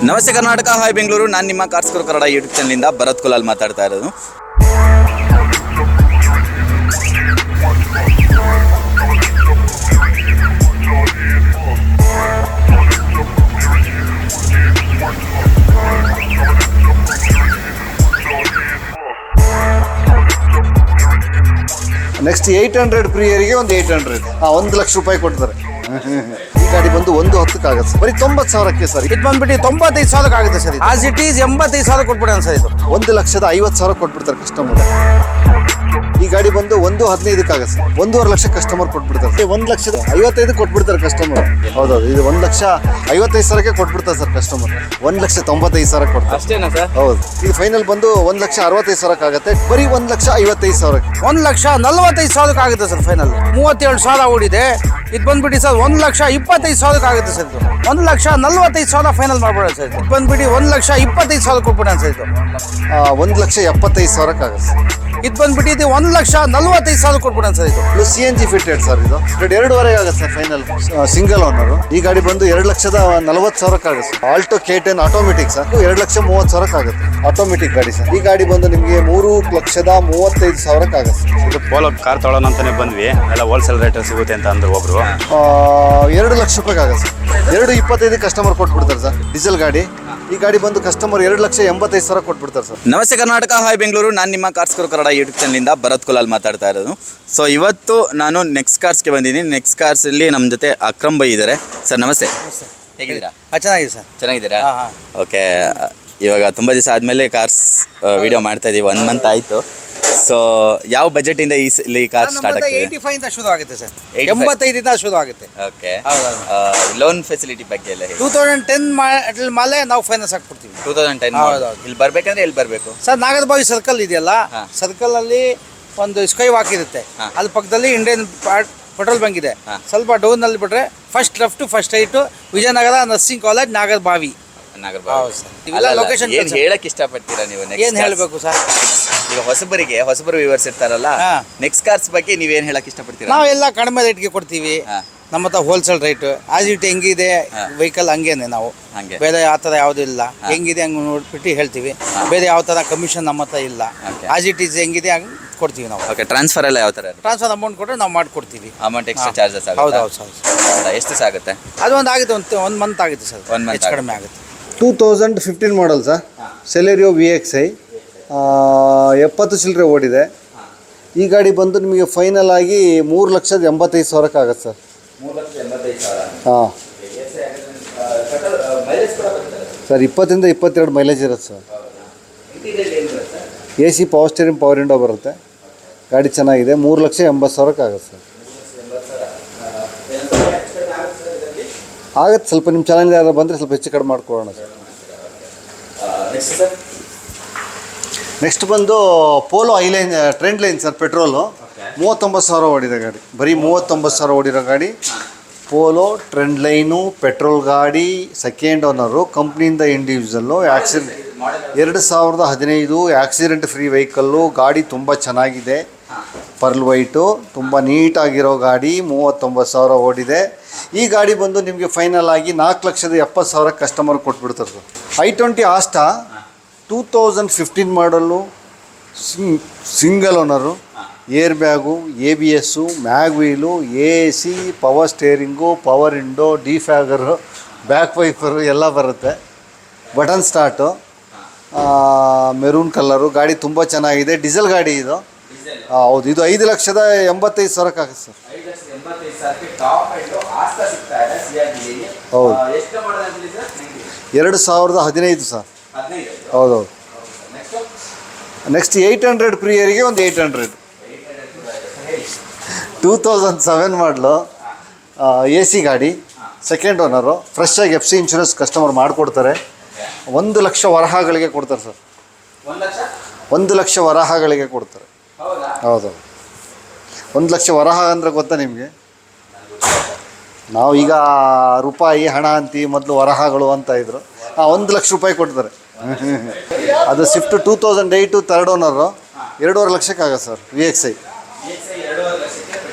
ನಮಸ್ತೆ ಕರ್ನಾಟಕ, ಹಾಯ್ ಬೆಂಗಳೂರು. ನಾನು ನಿಮ್ಮ ಕಾರ್ಸ್ಕರ್ ಕನ್ನಡ ಯೂಟ್ಯೂಬ್ ಚಾನಲಿಂದ ಭರತ್ ಕುಲಾಲ್ ಮಾತಾಡ್ತಾ ಇರೋದು. ನೆಕ್ಸ್ಟ್ 800 ಪ್ರಿಯರಿಗೆ ಒಂದು 800 1 ಲಕ್ಷ ರೂಪಾಯಿ ಕೊಡ್ತಾರೆ. ಈ ಗಾಡಿ ಬಂದು 110 ಬರೀ 90,000ಕ್ಕೆ ಸರ್. ಇದು ಬಂದ್ಬಿಟ್ಟು 95,000 ಆಗುತ್ತೆ ಸರ್. ಆಸ್ ಇಟ್ ಈಸ್ 85,000 ಕೊಟ್ಬಿಡೋಣ ಸರ್. ಇದು 1,50,000 ಕೊಟ್ಬಿಡ್ತಾರೆ ಕಸ್ಟಮರ್. ಈ ಗಾಡಿ ಬಂದು 115 ಆಗುತ್ತೆ. 1.5 ಲಕ್ಷ ಕಸ್ಟಮರ್ ಕೊಟ್ಬಿಡ್ತಾರೆ. 1,55,000 ಕೊಟ್ಬಿಡ್ತಾರೆ ಕಸ್ಟಮರ್. ಹೌದೌದು, ಇದು 1,55,000ಕ್ಕೆ ಕೊಟ್ಬಿಡ್ತಾರೆ ಸರ್ ಕಸ್ಟಮರ್. 1,95,000 ಕೊಡ್ತಾರೆ ಅಷ್ಟೇನಾ ಸರ್? ಹೌದು. ಇದು ಫೈನಲ್ ಬಂದು 1,65,000 ಆಗುತ್ತೆ. ಬರೀ 1,55,000. 1,45,000 ಆಗುತ್ತೆ ಸರ್ ಫೈನಲ್. 37,000 ಓಡಿದೆ. ಇದು ಬಂದ್ಬಿಟ್ಟು ಸರ್ 1,25,000 ಆಗುತ್ತೆ ಸರ್. ಇದು 1,45,000 ಫೈನಲ್ ಮಾಡ್ಬಿಡೋಣ ಸರ್. ಇದು ಬಂದ್ಬಿಟ್ಟು 1,25,000 ಕೊಟ್ಬಿಡೋಣ ಸರ್. ಇದು 1,70,000 ಆಗುತ್ತೆ. ಇದು ಬಂದ್ಬಿಟ್ಟು ಇದು 1,45,000 ಕೊಟ್ಬಿಡೋಣ ಸರ್. ಇದು ಪ್ಲಸ್ CNG ಫಿಟೆಡ್ ಸರ್. ಇದು 2.5 ಆಗುತ್ತೆ ಸರ್ ಫೈನಲ್. Single owner. ಈ ಗಾಡಿ ಬಂದು 2,40,000 ಆಗುತ್ತೆ. Alto K10 automatic sir. 2,30,000 ಆಗುತ್ತೆ. ಆಟೋಮೆಟಿಕ್ ಗಾಡಿ ಸರ್. ಈ ಗಾಡಿ ಬಂದು ನಿಮಗೆ 3,35,000 ಆಗುತ್ತೆ. ಇದು ಪೋಲೋ ಕಾರ್ ತೊಗೊಳ್ಳೋಣ ಅಂತಾನೆ ಬಂದ್ವಿ. ಎಲ್ಲ ಹೋಲ್ಸೇಲ್ ರೇಟ್ ಸಿಗುತ್ತೆ ಅಂತ ಅಂದ್ರು ಒಬ್ರು. 2 ಲಕ್ಷ ರೂಪಾಯಿ ಆಗುತ್ತೆ ಸರ್. 2,25 ಕಸ್ಟಮರ್ ಕೊಟ್ಬಿಡ್ತಾರೆ ಸರ್. ಡೀಸೆಲ್ ಗಾಡಿ. ಈ ಗಾಡಿ ಬಂದು ಕಸ್ಟಮರ್ 2,85,000 ಕೊಟ್ಬಿಡ್ತಾರೆ ಸರ್. ನಮಸ್ತೆ ಕರ್ನಾಟಕ, ಹಾಯ್ ಬೆಂಗಳೂರು. ನಾನು ನಿಮ್ಮ ಕಾರ್ಸ್ಕರ್ ಕನ್ನಡ ಯೂಟ್ಯೂಬ್ ಚಾನಲಿಂದ ಭರತ್ ಕುಲಾಲ್ ಮಾತಾಡ್ತಾ ಇರೋದು. ಸೊ ಇವತ್ತು ನಾನು ನೆಕ್ಸ್ಟ್ ಕಾರ್ಸ್ಗೆ ಬಂದಿದ್ದೀನಿ. ನೆಕ್ಸ್ಟ್ ಕಾರ್ಸಲ್ಲಿ ನಮ್ಮ ಜೊತೆ ಅಕ್ರಮ್ ಬೈ ಇದ್ದಾರೆ. ಸರ್ ನಮಸ್ತೆ, ಹೇಗಿದ್ದೀರಾ? ಚೆನ್ನಾಗಿದೆ ಸರ್. ಚೆನ್ನಾಗಿದ್ದೀರಾ? ಓಕೆ. ಇವಾಗ ತುಂಬ ದಿವಸ ಆದಮೇಲೆ ಕಾರ್ಸ್ ವಿಡಿಯೋ ಮಾಡ್ತಾ ಇದ್ದೀವಿ. 1 ಮಂತ್ ಆಯಿತು. ಸೊ ಯಾವ ಬಜೆಟಿಂದ ಇಲ್ಲಿ ಕಾರ್ ಸ್ಟಾರ್ಟ್ ಆಗ್ತದೆ? 85 ಇಂದ ಶುರು ಆಗುತ್ತೆ ಸರ್. 85 ಶುರು ಆಗುತ್ತೆ. ಓಕೆ. ಲೋನ್ ಫೆಸಿಲಿಟಿ ಬಗ್ಗೆ ಎಲ್ಲ 2010 ಮೇಲೆ ನಾವು ಫೈನಾನ್ಸ್ ಹಾಕ್ಬಿಡ್ತೀವಿ. 2010 ಇಲ್ಲಿ ಬರ್ಬೇಕಂದ್ರೆ ಎಲ್ಲಿ ಬರಬೇಕು ಸರ್? ನಾಗರಬಾವಿ ಸರ್ಕಲ್ ಇದೆಯಲ್ಲ, ಸರ್ಕಲ್ ಅಲ್ಲಿ ಒಂದು ಸ್ಕೈ ವಾಕ್ ಇರುತ್ತೆ. ಅಲ್ಲಿ ಪಕ್ಕದಲ್ಲಿ ಇಂಡಿಯನ್ ಪೆಟ್ರೋಲ್ ಬಂಕ್ ಇದೆ. ಸ್ವಲ್ಪ ಡೌನ್ ಅಲ್ಲಿ ಬಿಟ್ರೆ first left first right, Vijayanagara nursing college, Nagarbhavi. Location ಏನ್ ಹೇಳಕ್ ಇಷ್ಟಪಡ್ತೀರಾ ನೀವು? ಏನ್ ಹೇಳ್ಬೇಕು ಸರ್? ಈಗ ಹೊಸಬರು ವ್ಯೂವರ್ಸ್ ಇರ್ತಾರಲ್ಲ, ನೆಕ್ಸ್ಟ್ ಕಾರ್ಸ್ ಬಗ್ಗೆ ನೀವೇನ್ ಹೇಳಕ್ ಇಷ್ಟಪಡ್ತೀರಾ? ನಾವೆಲ್ಲ ಕಡಿಮೆ ರೇಟ್ಗೆ ಕೊಡ್ತೀವಿ. ನಮ್ಮ ಹತ್ರ ಹೋಲ್ಸೇಲ್ ರೇಟ್ ಆಸ್ ಇಟ್ ಹೆಂಗಿದೆ ವೆಹಿಕಲ್ ಹಂಗೇನೆ. ನಾವು ಬೇರೆ ಯಾವ ಥರ ಯಾವುದೂ ಇಲ್ಲ. ಹೆಂಗಿದೆ ಹಂಗೆ ನೋಡ್ಬಿಟ್ಟು ಹೇಳ್ತೀವಿ. ಬೇರೆ ಯಾವ ಥರ ಕಮಿಷನ್ ನಮ್ಮ ಹತ್ರ ಇಲ್ಲ. ಆಸ್ ಇಟ್ ಈಸ್ ಹೆಂಗಿದೆ ಹಂಗೆ ಕೊಡ್ತೀವಿ ನಾವು. ಓಕೆ. ಟ್ರಾನ್ಸ್ಫರ್ ಎಲ್ಲ ಯಾವ ಥರ? ಟ್ರಾನ್ಸ್ಫರ್ ಅಮೌಂಟ್ ಕೊಟ್ಟರೆ ನಾವು ಮಾಡಿಕೊಡ್ತೀವಿ. ಅಮೌಂಟ್ ಎಕ್ಸ್ಟ್ರಾ ಚಾರ್ಜಸ್ ಆಗುತ್ತೆ? ಹೌದು ಸರ್. ಎಷ್ಟು ದಿವಸ ಆಗುತ್ತೆ? ಅದು ಒಂದು ಆಗುತ್ತೆ, ಒಂದು ಮಂತ್ ಆಗುತ್ತೆ ಸರ್. 1 ಮಂತ್ ಹೆಚ್ಚು ಕಡಿಮೆ ಆಗುತ್ತೆ. 2015 ಮಾಡಲ್ ಸರ್. ಸೆಲೆರಿಯೋ VXI 70 ಚಿಲ್ಲರೆ ಓಡಿದೆ. ಈ ಗಾಡಿ ಬಂದು ನಿಮಗೆ ಫೈನಲ್ ಆಗಿ 3,85,000 ಆಗುತ್ತೆ ಸರ್. 3,85,000. ಹಾಂ ಸರ್. 20 ಇಂದ 22 ಮೈಲೇಜ್ ಇರುತ್ತೆ sir. AC power steering, power window ಬರುತ್ತೆ. ಗಾಡಿ ಚೆನ್ನಾಗಿದೆ. 3,80,000 ಆಗುತ್ತೆ ಸರ್. ಆಗುತ್ತೆ. ಸ್ವಲ್ಪ ನಿಮ್ಮ ಚಾನಲ್ ಯಾರು ಬಂದರೆ ಸ್ವಲ್ಪ ಹೆಚ್ಚು ಕಡಿಮೆ ಮಾಡ್ಕೊಳ್ಳೋಣ ಸರ್. ನೆಕ್ಸ್ಟ್ ಬಂದು Polo highline trendline sir. Petrol 39,000 ಓಡಿದೆ ಗಾಡಿ. ಬರೀ 39,000 ಓಡಿರೋ ಗಾಡಿ. ಪೋಲೋ ಟ್ರೆಂಡ್ ಲೈನು ಪೆಟ್ರೋಲ್ ಗಾಡಿ, ಸೆಕೆಂಡ್ ಓನರು, ಕಂಪ್ನಿಯಿಂದ ಇಂಡಿವಿಜುವಲ್ಲು. 2015 accident free vehicle. ಗಾಡಿ ತುಂಬ ಚೆನ್ನಾಗಿದೆ. ಪರ್ಲ್ ವೈಟು, ತುಂಬ ನೀಟಾಗಿರೋ ಗಾಡಿ. 39,000 ಓಡಿದೆ. ಈ ಗಾಡಿ ಬಂದು ನಿಮಗೆ ಫೈನಲ್ ಆಗಿ 4,70,000 ಕಸ್ಟಮರ್ ಕೊಟ್ಬಿಡ್ತಾರೆ sir. i20 Asta 2015 model, single owner, air bag, ABS, mag wheel, AC, power steering, power window, defogger, back wiper ಎಲ್ಲ ಬರುತ್ತೆ. Button start, maroon colour. ಗಾಡಿ ತುಂಬ ಚೆನ್ನಾಗಿದೆ. ಡೀಸೆಲ್ ಗಾಡಿ ಇದು. ಹೌದು. ಇದು 5,85,000 ಆಗುತ್ತೆ ಸರ್. ಹೌದು. 2015 ಸರ್. ಹೌದೌದು. ನೆಕ್ಸ್ಟ್ 800 ಪ್ರಿಯರಿಗೆ ಒಂದು 800. 2007 ಮಾಡಲು, AC ಗಾಡಿ, ಸೆಕೆಂಡ್ ಓನರು, ಫ್ರೆಶ್ ಆಗಿ FC ಇನ್ಶೂರೆನ್ಸ್ ಕಸ್ಟಮರ್ ಮಾಡಿಕೊಡ್ತಾರೆ. 1 ಲಕ್ಷ ವರಹಗಳಿಗೆ ಕೊಡ್ತಾರೆ ಸರ್. 1 ಲಕ್ಷ ವರಹಗಳಿಗೆ ಕೊಡ್ತಾರೆ. ಹೌದು. 1 ಲಕ್ಷ ವರಹ ಅಂದರೆ ಗೊತ್ತಾ ನಿಮಗೆ? ನಾವು ಈಗ ರೂಪಾಯಿ ಹಣ ಅಂತೀವಿ, ಮೊದಲು ವರಹಗಳು ಅಂತ ಇದ್ರು. 1 ಲಕ್ಷ ರೂಪಾಯಿ ಕೊಡ್ತಾರೆ. ಅದು ಸ್ವಿಫ್ಟ್ 2008 ಥರ್ಡ್ ಓನರು. 2.5 ಲಕ್ಷಕ್ಕೆ ಆಗುತ್ತೆ ಸರ್. VXI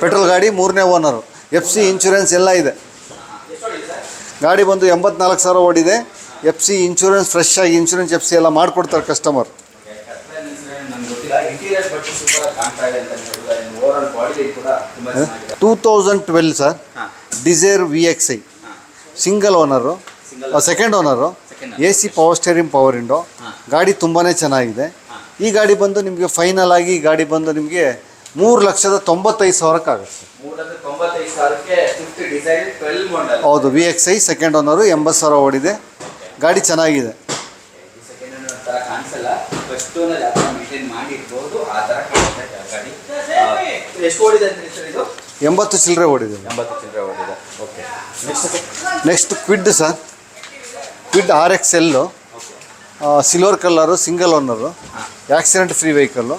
ಪೆಟ್ರೋಲ್ ಗಾಡಿ, 3ನೇ ಓನರು. FC ಇನ್ಶೂರೆನ್ಸ್ ಎಲ್ಲ ಇದೆ. ಗಾಡಿ ಬಂದು 84,000 ಓಡಿದೆ. ಎಫ್ ಸಿ ಇನ್ಶೂರೆನ್ಸ್ ಫ್ರೆಶ್ ಆಗಿ ಇನ್ಶೂರೆನ್ಸ್ ಎಫ್ ಸಿ ಎಲ್ಲ ಮಾಡಿಕೊಡ್ತಾರೆ ಕಸ್ಟಮರ್. ನಮ್ಗೆ ಗೊತ್ತಿಲ್ಲ, ಇಂಟೀರಿಯರ್ ಬಟ್ ಸೂಪರ್ ಕಾಣ್ತಾ ಇದೆ ಅಂತ ಹೇಳಿದ್ರೆ ಓವರಾಲ್ ಬಾಡಿ ಕೂಡ ತುಂಬ ಚೆನ್ನಾಗಿದೆ. 2012 sir, Dzire VXI single owner, second owner, AC power steering power window. ಗಾಡಿ ತುಂಬಾ ಚೆನ್ನಾಗಿದೆ. ಈ ಗಾಡಿ ಬಂದು ನಿಮಗೆ ಫೈನಲ್ ಆಗಿ ಈ ಗಾಡಿ ಬಂದು ನಿಮಗೆ 3,95,000 ಆಗುತ್ತೆ. 3,95,000ಕ್ಕೆ ಸ್ವಿಫ್ಟ್ ಡಿಸೈರ್ 12 ಮಾಡೆಲ್. ಹೌದು, VXI ಸೆಕೆಂಡ್ ಓನರು, 80,000 ಓಡಿದೆ. ಗಾಡಿ ಚೆನ್ನಾಗಿದೆ. ಸೆಕೆಂಡ್ ಓನರ್ ಥರ ಕಾಣಿಸಲ್ಲ, ಫಸ್ಟ್ ಓನರ್ ಯಾವ ಥರ ಮೇಂಟೈನ್ ಮಾಡಿರ್ಬೋದು ಆ ಥರ ಕಾಣುತ್ತೆ ಗಾಡಿ. ಎಷ್ಟು ಓಡಿದೆ ಅಂತ ಸರ್ ಇದು? 80 ಚಿಲ್ಲರೆ ಓಡಿದೆ. 80 ಚಿಲ್ಲರೆ ಓಡಿದೆ. Okay. Next Kwid sir, Kwid RXL silver colour, single owner, accident free vehicle.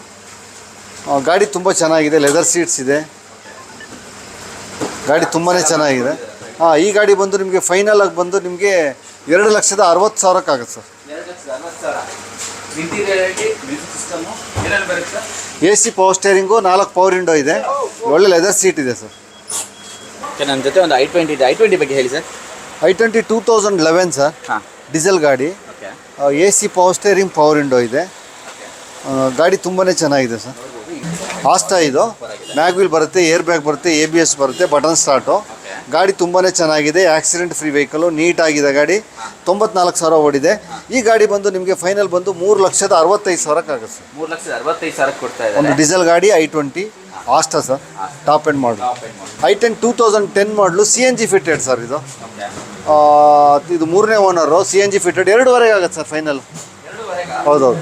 ಗಾಡಿ ತುಂಬ ಚೆನ್ನಾಗಿದೆ, ಲೆದರ್ ಸೀಟ್ಸ್ ಇದೆ. ಗಾಡಿ ತುಂಬಾ ಚೆನ್ನಾಗಿದೆ. ಈ ಗಾಡಿ ಬಂದು ನಿಮಗೆ ಫೈನಲ್ ಆಗಿ ಬಂದು ನಿಮಗೆ 2,60,000 ಆಗುತ್ತೆ ಸರ್. 2,60,000. ಇಂಟೀರಿಯರ್ ಆಗಿ ಮ್ಯೂಸಿಕ್ ಸಿಸ್ಟಮು ಏನೇನು ಬರುತ್ತೆ sir? AC power steering, 4 power window ಇದೆ, ಒಳ್ಳೆ ಲೆದರ್ ಸೀಟ್ ಇದೆ ಸರ್. ಓಕೆ, ನನ್ನ ಜೊತೆ ಒಂದು i20 ಇದೆ. i20 ಬಗ್ಗೆ ಹೇಳಿ ಸರ್. i20 2011 ಸರ್, ಡೀಸೆಲ್ ಗಾಡಿ. Okay. AC power steering power window ಇದೆ. ಗಾಡಿ ತುಂಬಾ ಚೆನ್ನಾಗಿದೆ ಸರ್. ಆಸ್ಟಾ ಇದು, ಮ್ಯಾಗ್ವಿಲ್ ಬರುತ್ತೆ, ಏರ್ ಬ್ಯಾಗ್ ಬರುತ್ತೆ, ABS ಬರುತ್ತೆ, ಬಟನ್ ಸ್ಟಾರ್ಟು. ಗಾಡಿ ತುಂಬಾ ಚೆನ್ನಾಗಿದೆ, ಆಕ್ಸಿಡೆಂಟ್ ಫ್ರೀ ವೆಹಿಕಲ್ಲು, ನೀಟಾಗಿದೆ ಗಾಡಿ. 94,000 ಓಡಿದೆ. ಈ ಗಾಡಿ ಬಂದು ನಿಮಗೆ ಫೈನಲ್ ಬಂದು 3,65,000 ಆಗುತ್ತೆ ಸರ್. 3,65,000 ಕೊಡ್ತಾ ಇದೆ. ಒಂದು ಡೀಸೆಲ್ ಗಾಡಿ i20 Asta sir, top end ಮಾಡಲು. i10 2010 ಮಾಡಲು, CNG ಫಿಟೆಡ್ ಸರ್ ಇದು. ಇದು 3ನೇ ಓನರು, CNG ಫಿಟೆಡ್. 2.5 ಆಗುತ್ತೆ ಸರ್ ಫೈನಲ್. ಹೌದೌದು.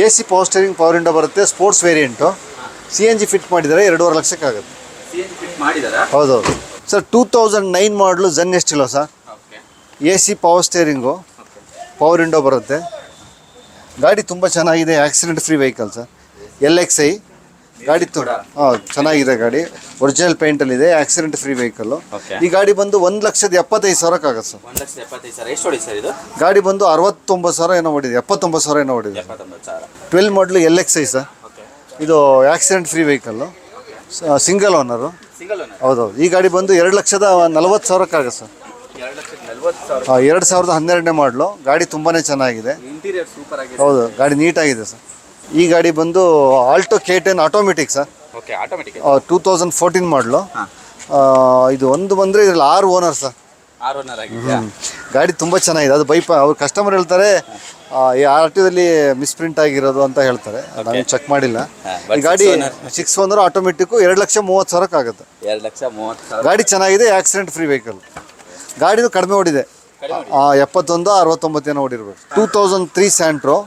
AC power steering power window ಬರುತ್ತೆ, ಸ್ಪೋರ್ಟ್ಸ್ ವೇರಿಯಂಟು. CNG ಫಿಟ್ ಮಾಡಿದ್ದಾರೆ, 2.5 ಲಕ್ಷಕ್ಕೆ ಆಗುತ್ತೆ. CNG ಫಿಟ್ ಮಾಡಿದಾರಾ? ಹೌದೌದು sir. 2009 model Zen Estilo sir. Okay. AC power steering, power window ಬರುತ್ತೆ. ಗಾಡಿ ತುಂಬ ಚೆನ್ನಾಗಿದೆ, accident free vehicle sir. LXI ಗಾಡಿ ಚೆನ್ನಾಗಿದೆ. ಗಾಡಿ ಒರಿಜಿನಲ್ ಪೇಂಟಲ್ಲಿದೆ, ಆಕ್ಸಿಡೆಂಟ್ ಫ್ರೀ ವೆಹಿಕಲ್ಲು. ಈ ಗಾಡಿ ಬಂದು 1,75,000 ಆಗುತ್ತೆ ಸರ್. 1,75,000. ಎಷ್ಟು ಹೊಡಿ ಸರ್ ಇದು? ಗಾಡಿ ಬಂದು 69,000 ಏನೋ ಓಡಿದೆ, 79,000 ಏನೋ ಓಡಿದೆ. 79,000. 12 ಮಾಡಲು LXI ಸರ್. ಇದು accident free vehicle, single owner. Single owner. ಹೌದೌದು. ಈ ಗಾಡಿ ಬಂದು 2,40,000 ಆಗುತ್ತೆ ಸರ್. 2,40,000. 2012ನೇ ಮಾಡಲು. ಗಾಡಿ ತುಂಬಾ ಚೆನ್ನಾಗಿದೆ. ಇಂಟೀರಿಯರ್ ಸೂಪರ್ ಆಗಿದೆ. ಹೌದು, ಗಾಡಿ ನೀಟಾಗಿದೆ ಸರ್. ಈ ಗಾಡಿ ಬಂದು Alto K10 automatic sir. Okay, automatic. 2014 ಮಾಡಲು. ಇದು ಒಂದು ಬಂದರೆ ಇದರಲ್ಲಿ 6 ಓನರ್ ಸರ್. 6 ಓನರ್ ಆಗಿದೆ. ಗಾಡಿ ತುಂಬ ಚೆನ್ನಾಗಿದೆ. ಅದು ಅವ್ರು ಕಸ್ಟಮರ್ ಹೇಳ್ತಾರೆ ಈ ಆರ್ಟಿದಲ್ಲಿ ಮಿಸ್ಪ್ರಿಂಟ್ ಆಗಿರೋದು ಅಂತ ಹೇಳ್ತಾರೆ, ನಾನು ಚೆಕ್ ಮಾಡಿಲ್ಲ. ಈ ಗಾಡಿ 6 ಓನರ್ ಆಟೋಮೆಟಿಕ್ಕು, 2,30,000 ಆಗುತ್ತೆ. 2,30,000. ಗಾಡಿ ಚೆನ್ನಾಗಿದೆ, ಆಕ್ಸಿಡೆಂಟ್ ಫ್ರೀ ವೆಹಿಕಲ್. ಗಾಡಿನೂ ಕಡಿಮೆ ಓಡಿದೆ, 71 69 ಏನೋ ಓಡಿರ್ಬೇಕು. 2003 ಸ್ಯಾಂಟ್ರೋ,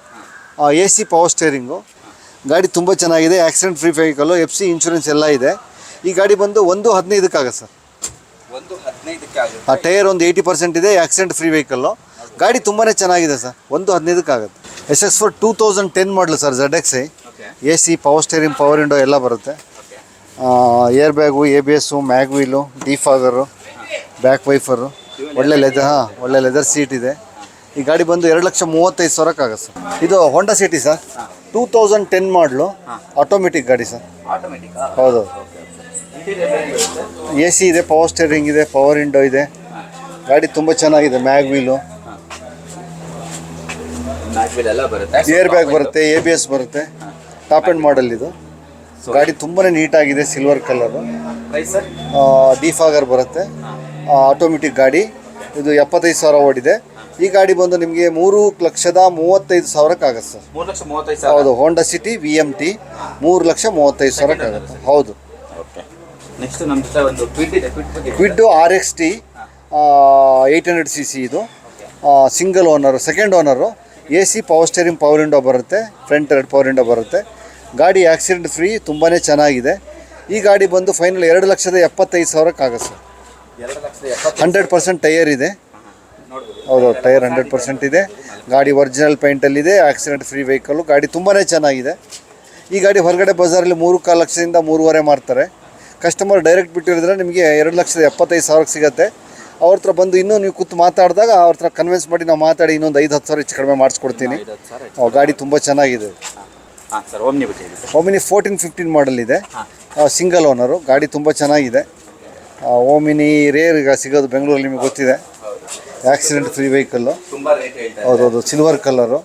AC ಪವರ್ ಸ್ಟೇರಿಂಗು. ಗಾಡಿ ತುಂಬ ಚೆನ್ನಾಗಿದೆ, accident free vehicle, FC insurance ಎಲ್ಲ ಇದೆ. ಈ ಗಾಡಿ ಬಂದು 1,15,000 ಆಗುತ್ತೆ ಸರ್. 1,15,000 ಆಗುತ್ತೆ. ಆ ಟೈರ್ ಒಂದು 80% ಇದೆ, ಆಕ್ಸಿಡೆಂಟ್ ಫ್ರೀ ವೆಹಿಕಲ್ಲು. ಗಾಡಿ ತುಂಬಾ ಚೆನ್ನಾಗಿದೆ ಸರ್. 1,15,000 ಆಗುತ್ತೆ. SX4 2010 model sir, ZXI. AC power steering power window ಎಲ್ಲ ಬರುತ್ತೆ. Air bag, ABS, mag wheel, defogger, back wiper, ಒಳ್ಳೆ ಲೆದರ್ ಸೀಟ್ ಇದೆ. ಈ ಗಾಡಿ ಬಂದು 2,35,000 ಆಗುತ್ತೆ ಸರ್. ಇದು Honda City sir, 2010 model, automatic ಗಾಡಿ ಸರ್. ಆಟೋಮೆಟಿಕ್. ಹೌದು. AC ಇದೆ, ಪವರ್ ಸ್ಟೇರಿಂಗ್ ಇದೆ, ಪವರ್ ವಿಂಡೋ ಇದೆ. ಗಾಡಿ ತುಂಬ ಚೆನ್ನಾಗಿದೆ. ಮ್ಯಾಗ್ವೀಲು, ಎಲ್ಲ ಬರುತ್ತೆ. ಏರ್ ಬ್ಯಾಗ್ ಬರುತ್ತೆ, ABS ಬರುತ್ತೆ, ಟಾಪ್ ಎಂಡ್ ಮಾಡಲ್ ಇದು. ಗಾಡಿ ತುಂಬಾ ನೀಟಾಗಿದೆ, silver colour. Price sir? Defogger ಬರುತ್ತೆ, ಆಟೋಮೆಟಿಕ್ ಗಾಡಿ. ಇದು 75,000 ಓಡಿದೆ. ಈ ಗಾಡಿ ಬಂದು ನಿಮಗೆ 3,35,000 ಆಗುತ್ತೆ ಸರ್. 3,35,000. ಹೌದು, ಹೋಂಡಾ ಸಿಟಿ VMT 3,35,000 ಆಗುತ್ತೆ. ಹೌದು. ಓಕೆ. ನೆಕ್ಸ್ಟ್ ನಮ್ಮ ಜೊತೆ ಒಂದು ಕ್ವಿಡ್ ಇದೆ. ಕ್ವಿಡ್ RXT 800cc ಇದು. Single owner, second owner. AC power steering power window ಬರುತ್ತೆ, ಫ್ರಂಟ್ 2 ಪವರ್ ವಿಂಡೋ ಬರುತ್ತೆ. ಗಾಡಿ ಆಕ್ಸಿಡೆಂಟ್ ಫ್ರೀ, ತುಂಬಾ ಚೆನ್ನಾಗಿದೆ. ಈ ಗಾಡಿ ಬಂದು ಫೈನಲ್ 2,75,000 ಆಗುತ್ತೆ ಸರ್. 100% ಟೈರ್ ಇದೆ. ಹೌದು, ಟೈರ್ 100% ಇದೆ. ಗಾಡಿ ಒರಿಜಿನಲ್ ಪೇಂಟಲ್ಲಿದೆ, ಆಕ್ಸಿಡೆಂಟ್ ಫ್ರೀ ವೆಹಿಕಲ್ಲು. ಗಾಡಿ ತುಂಬಾ ಚೆನ್ನಾಗಿದೆ. ಈ ಗಾಡಿ ಹೊರಗಡೆ ಬಜಾರಲ್ಲಿ 3,4 ಲಕ್ಷದಿಂದ 3.5 ಮಾರ್ತಾರೆ. ಕಸ್ಟಮರ್ ಡೈರೆಕ್ಟ್ ಬಿಟ್ಟಿರಿದ್ರೆ ನಿಮಗೆ 2,75,000 ಸಿಗುತ್ತೆ. ಅವ್ರ ಹತ್ರ ಬಂದು ಇನ್ನೂ ನೀವು ಕೂತು ಮಾತಾಡಿದಾಗ ಅವ್ರ ಹತ್ರ ಕನ್ವಿನ್ಸ್ ಮಾಡಿ ನಾವು ಮಾತಾಡಿ ಇನ್ನೊಂದು 5-10,000 ಹೆಚ್ಚು ಕಡಿಮೆ ಮಾಡಿಸ್ಕೊಡ್ತೀನಿ. ಗಾಡಿ ತುಂಬ ಚೆನ್ನಾಗಿದೆ. ಓಮಿನಿ 14-15 ಮಾಡಲ್ ಇದೆ, ಸಿಂಗಲ್ ಓನರು. ಗಾಡಿ ತುಂಬ ಚೆನ್ನಾಗಿದೆ. ಓಮಿನಿ ರೇರ್ ಈಗ ಸಿಗೋದು ಬೆಂಗಳೂರಲ್ಲಿ, ನಿಮಗೆ ಗೊತ್ತಿದೆ. Accident free vehicle. ತುಂಬಾ ರೇಟ್ ಹೇಳ್ತಾರೆ. ಹೌದೌದು, ಸಿಲ್ವರ್ ಕಲರು